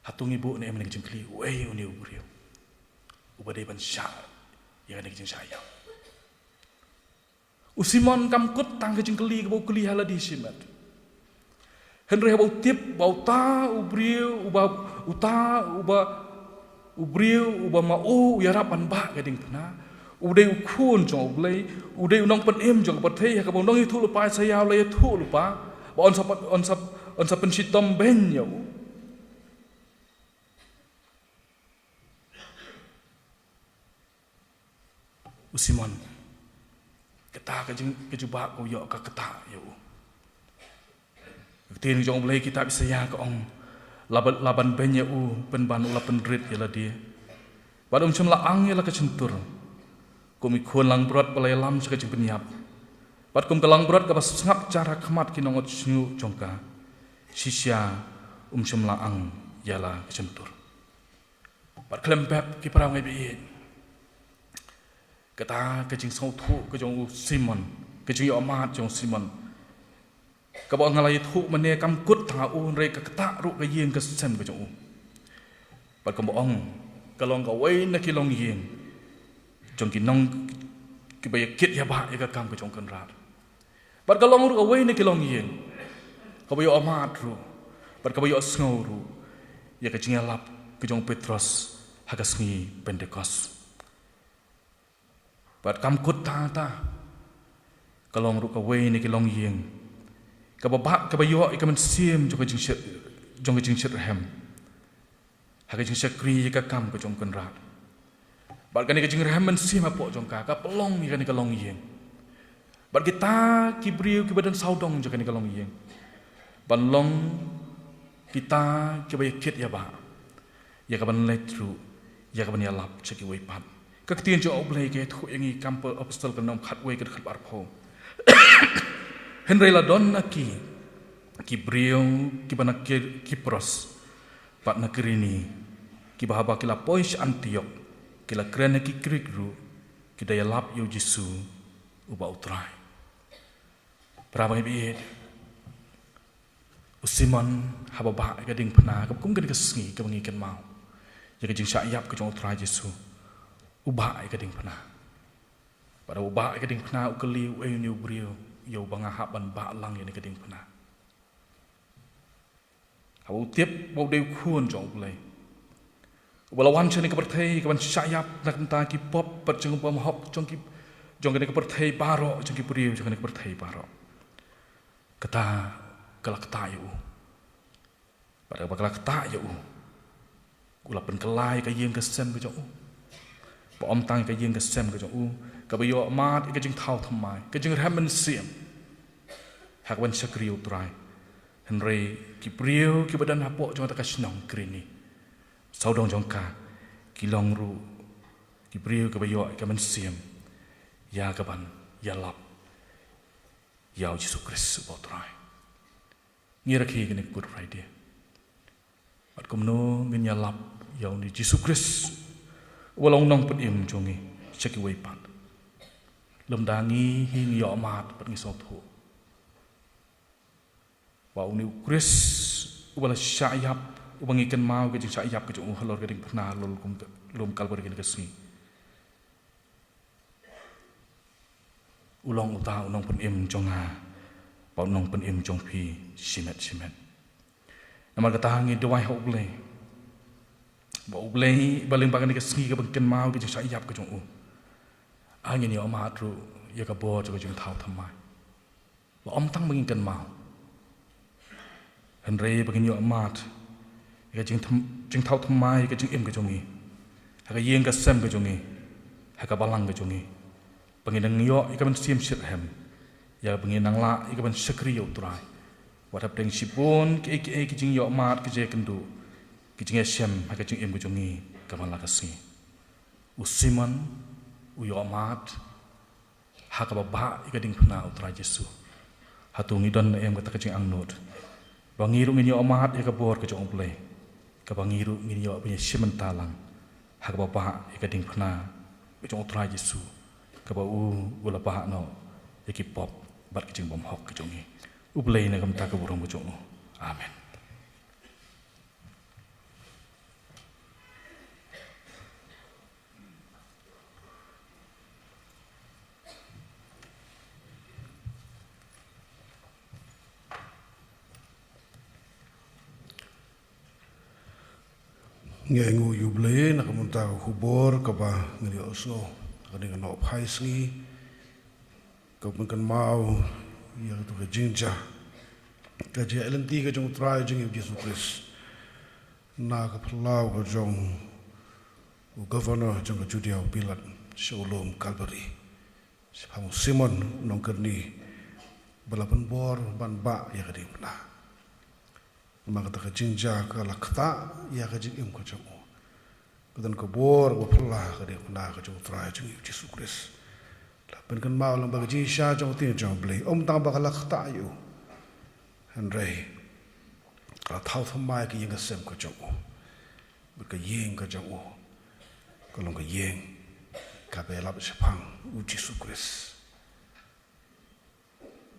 D: Hatung ibu ni emang kajing kli, wei uni uburiu. Ubadai bansya ia kajing syaiab. Usimon kamkut tang kajing kli kau kli haladi simat. Henry bau tip bau ta ubriu uba uta uba ubriu uba mau yarapan ba gading pena udai ukun jong ublai udai unong penem jong pathai ka bong itu lupa saya le itu lupa ba on sap pensitom benyo usimon kata kejubak ko yo ka kata yo Tin jong boleh kita bisa ya ke ong laban banyak penban ulah penrit ya lah dia. Pada macam laang ya lah kecentur. Kumi kun lang berat balai lam sekejap penyiap. Pada kum kelang berat ke pas ngap cara kemat kinongot senyu jongka. Sisya macam laang ya lah kecentur. Pada kelempep kipara ngai biin. Kata kejing sautu kejong Simon kejing yo amat jong Simon. Kau ngalai tu mana kamkut tahu mereka ketak ruk kayeng kesem ke jauh. Pada kau bohong kalau kau wei nak kilong yeng, jong kinong kibaya kit ya bah ya kam ke jong kenrat. Pada kalau kau wei nak kilong yeng, kau bayo amat ru, pada kau bayo sengau ru, ya kecing alap ke jong Petrus hagas ni Pentecost. Pada kamkut ta, kalau kau wei nak kilong yeng. Kababak kabayo ikaman sim jong kajing syet rahem. Hakajing syakri ka kam ka jong kenrat. Bar kani kajing rahem man sim apok jong ka pelong ikani kalong yeng. Bar kita kibriu ki badan saudong jong kani kalong yeng. Banlong kita kibay kit ya ba. Ya kaban letru ya kaban yalap cheki weipat. Kaktian jo oblay ke thu yangi kampo apostol kanom khatway ka khat barpho. Henry Ladon ki brio ki banak Kipros pat negeri ini ki bahaba kila pois Antiok kila krena ki krigru ki daya lap yo Jesu uba utrai berapa biit usiman haba ba gading pena ka kum gading kesngi ka mengikan mau ya gading syayap ka jong utrai Jesu uba gading pena pada uba gading pena ukeli ni brio yo banga haban ba lang ni gading pena Hau tiap bau deu kun jong ulai. Walawan chani ka perthai ka ban syayap nak ta ki pop pat jong pam hop jong kene ka perthai baro jong ki priu jong kene ka perthai baro. Kata kala kata yu. Pada bakala kata yu. Kula pen kelai ka yeng ka sem ka jong. Pa om tang ka yeng ka sem ka jong. Ka bayo mat ka jing thau thamai ka jing ramen siam. Hak ban sakri utrai. Henry ki priu ki badan hapok jong ta ka snong krini. Saudong jong ka ki long ru ki priu ka bayo ka men siam. Ya ka ban ya lap. Ya Yesus Kristus utrai. Ngira ki kene Good Friday. At kumno min ya lap ya ni Yesus Kristus. Walau nong pun im jongi ceki wei pat. Lem dangi hing yo mat pat ngi sopo. Wa uni Kris wala syayap ubangikan mau ke syayap ke jung halor gading pernah lol kum lum kalbar gini kesni. Ulong uta unong pun im jonga. Pa unong pun im jong pi simet. Nama kata hangi dewai hok blei. Ba blei baling bagan kesni ke bangken mau ke syayap ke jung. Angin yo amat ru ya ka bo ke jung thau thamai. Ba om tang bangikan mau. Henry bagin yo amat ka jing thau thamai ka jing im ka jongi ha ka yeng ka sem ka jongi ha ka balang ka jongi bangin nang yo ka ban sim shit hem ya bangin nang la ka ban sakri yo trai wat hap deng sipun ki jing yo amat ka je kendu ki jing sem ha ka jing im ka jongi ka ban la ka si usiman u yo amat hakababa ikading puna utra Yesu hatung idon em kata kecing angnut bangiru ngini omat ikabor kecong play kabangiru ngini yo punya simentalang hakababa ikading puna kecong utra Yesu kabau ula paha no ikipop bat kecing bom hok kecongi uplay na kamta kaburong kecong amen.
A: Ngengu yuble na kamunta hubor kaba ngeli osno kani no phaisngi kapun kan mau ya tu ke jinja ka je elenti ka jong try jing Jesus Christ na ka plau ka jong u governor jong ka Judea Pilat Shalom Calvary Pang Simon nong kerni balapan bor ban ba ya ka di na maka tak jinja ka lakta ya ka jing im ka jong kedan ka bor ko pla ka de na ka jong try jing Jesus Christ la pen kan mau lang ba ji sha jong tin jong ble ta ba ka lakta yu han rei ka thau thamai ki yeng sem ka jong ba ka yeng ka jong ka long ka yeng ka be lab shapang u Jesus Christ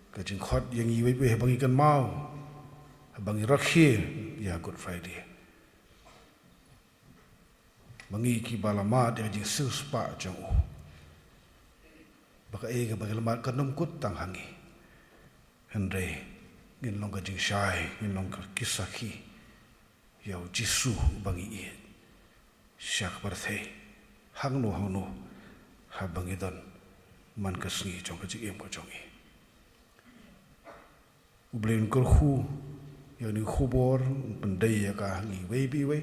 A: ka jing khot yeng yi we bang kan mau bangi rakhi ya Good Friday bangi ki balama de jing sus pa jong baka e ga bagalama kanum kut tang hangi henre ngin long ka jing shai ngin long ka kisaki ya Jisu bangi e syak barthe hangno ha bangi don man ka sngi jong ka jing em ko jong e ublen ko khu yang ni khubor pendai ya ka ngi baby we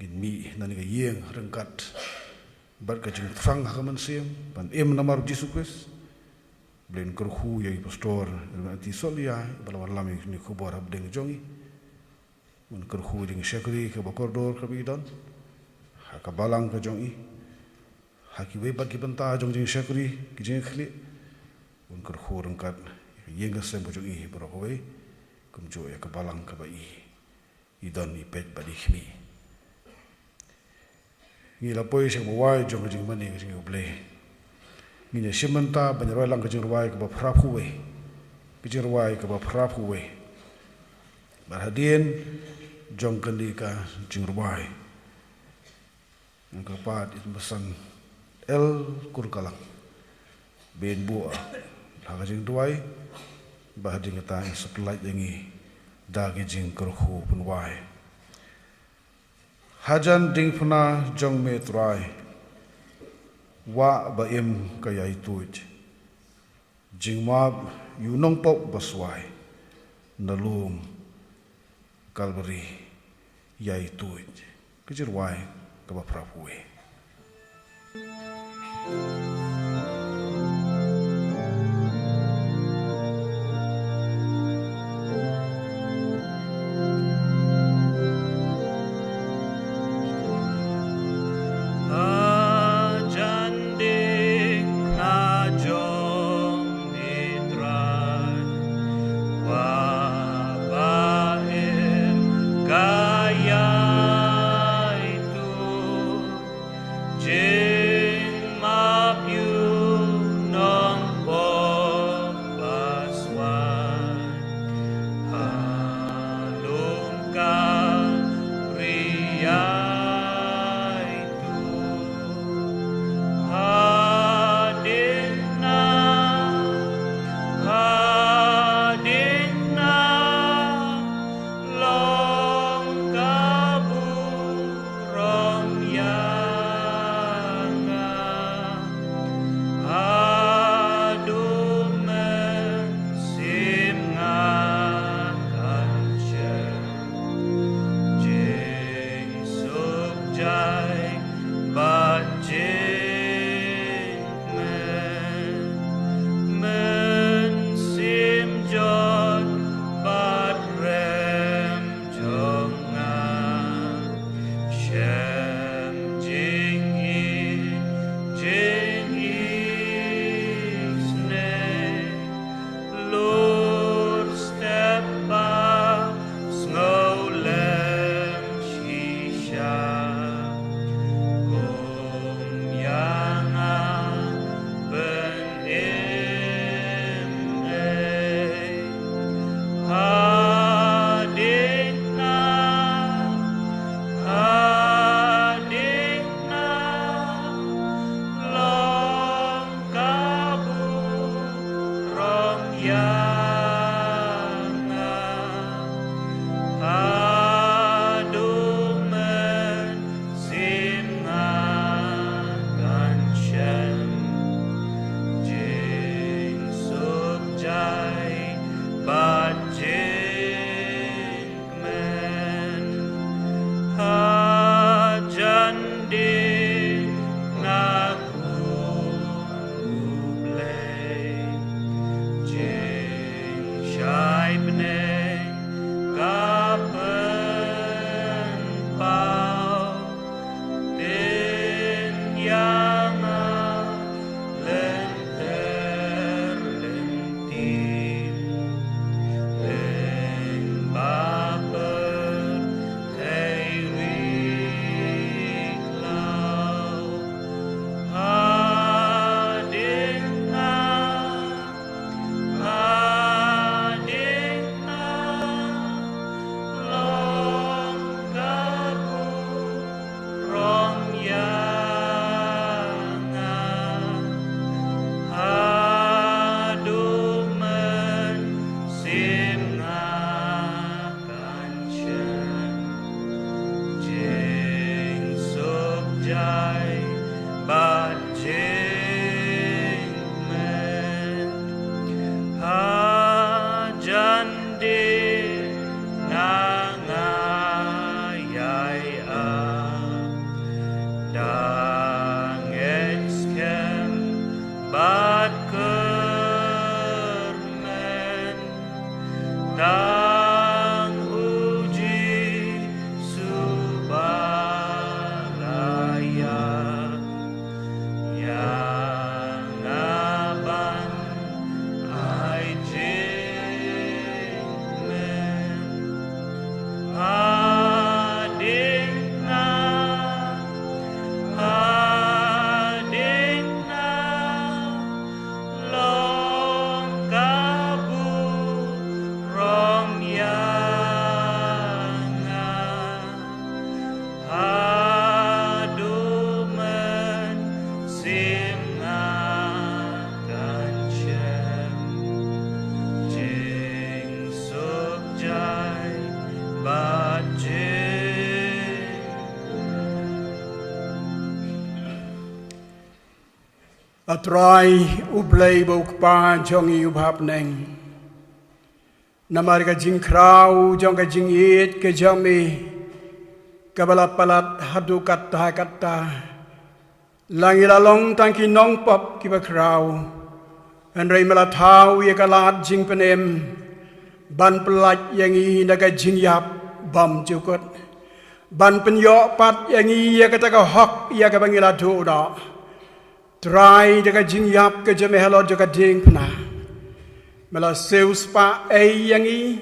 A: ngin mi nani ka yeng rengkat bar ka jing frang ha man sim ban em namar Jesus Christ blen ko khu ya pastor ti solia balawan lami ni khubor ab deng jongi mun ko khu ding shakri ka bakordor ka bidon ha ka balang ka jongi ha ki we bagi banta jong jing shakri ki jing khli mun ko khu rengkat yeng ka sem jongi bro ko we kumjo ya kebalang ke bai idon ipet badi khmi ni la poi se wai jong jing mani jing ble ni ne shimanta ban roi lang jing wai ke ba phrap huwe ke jing wai ke ba phrap huwe bar hadien jong kandi ka jing wai ngka pat it besan el kurkalang ben bua la jing duai bahading ta sekelait yangi dagi jing kerhu penwai hajan ding puna jong me trai wa ba em kayai tuj jing mab yunong pop baswai nalum Calvary yai tuj kejirwai ka ba prapuwe
B: Jing ma
E: Atrai ublay buk pa jongi ubhap neng. Namar ka jing krau jong ka jing it ka jami. Kabalat palat hadu kata kata. Langilalong tangki nong pop kiba krau. Andrei malatau ye kalat jing penem. Ban pelat yang i naga jing yap bam jukut. Ban penyok pat yang i ya kata ka hok ya ka bangiladu da. Try jaga jing yap ke jame halo jaga ding pna. Mela seus pa yang i.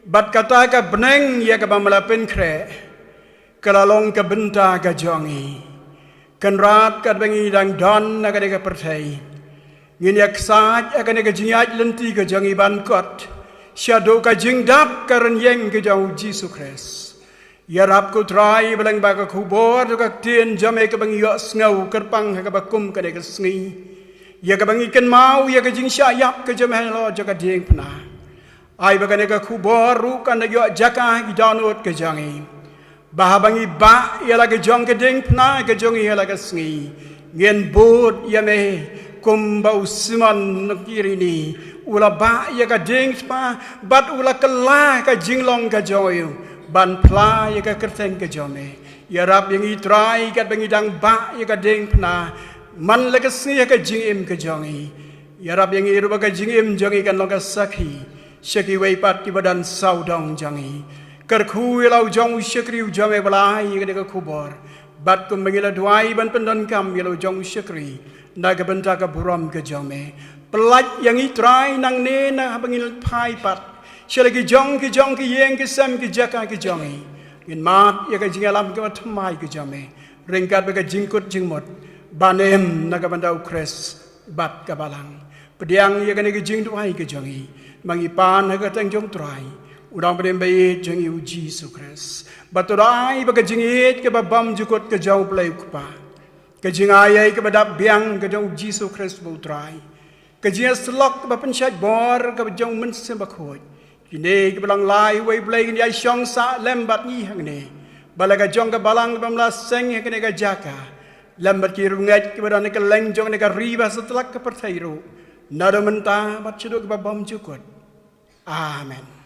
E: Bat kata ka beneng ya ka bamala pen kre. Kalalong ka benta ka jongi. Kenrat ka bengi dang don na ka deka pertai. Ngin yak saaj akan ka jing yaj lenti ka jongi ban kot. Shadow ka jing dap ka renyeng ka jauh Jesu Christ. Ya rap ku try belang baka kubor ka tien jame ka bang yo snau kerpang ka bakum ka de ka sngi ya ka bang ikan mau ya ka jing sha yap ka jame lo jaka ding pna ai baka ne ka kubor ru kan yo jaka gi download ka jangi bah bang i ba ya la ka jong ka ding pna ka jong ya la ka sngi ngien bot ya me kum bau siman nakiri ni ula ba ya ka ding spa bat ula kala ka jing long ka joyu ban pla ya ka kerteng ka jome ya rap yang i try kat bangi dang ba ya ka ding pna man la ka sni ya ka jing im ka jongi ya rap yang i ru ba ka jing im jongi kan long ka sakhi shaki wei pat ki badan sau dong jongi kar khu lau jong shakri jome bala ya ka khubor bat kum bangi la duai ban pendan kam ya lau jong shakri na ka benta ka buram ka jome pelat yang i try nang ne na bangi pai pat Shalagi jong ki yeng ki sam ki jaka ki jongi. In mat ya ka jingalam ka thamai ki jame. Ringkat ba ka jingkut jingmot. Banem na ka bandau kres bat ka balang. Pediang ya ka ni ki jing duai ki jongi. Mangipan ha ka tang jong trai. Udang pedem bayi jongi u Jesu Kres. Baturai ba ka jingit ka ba bam jukut ka jau play kupa. Ka jingayai ka badap biang ka jong Jesu Kres bu trai. Kejia selok ba pensyat bor ka jong men sembakoi. Kini ke belang lai wei blai ni ai syong sa lembat ni hang ni. Balaga jong ka balang bamla seng ke ne ka jaka. Lembat ki rungat ke badan ke leng jong ne ka riba setelak ke pertairu. Nado menta bat ceduk ba bom cukut. Amen.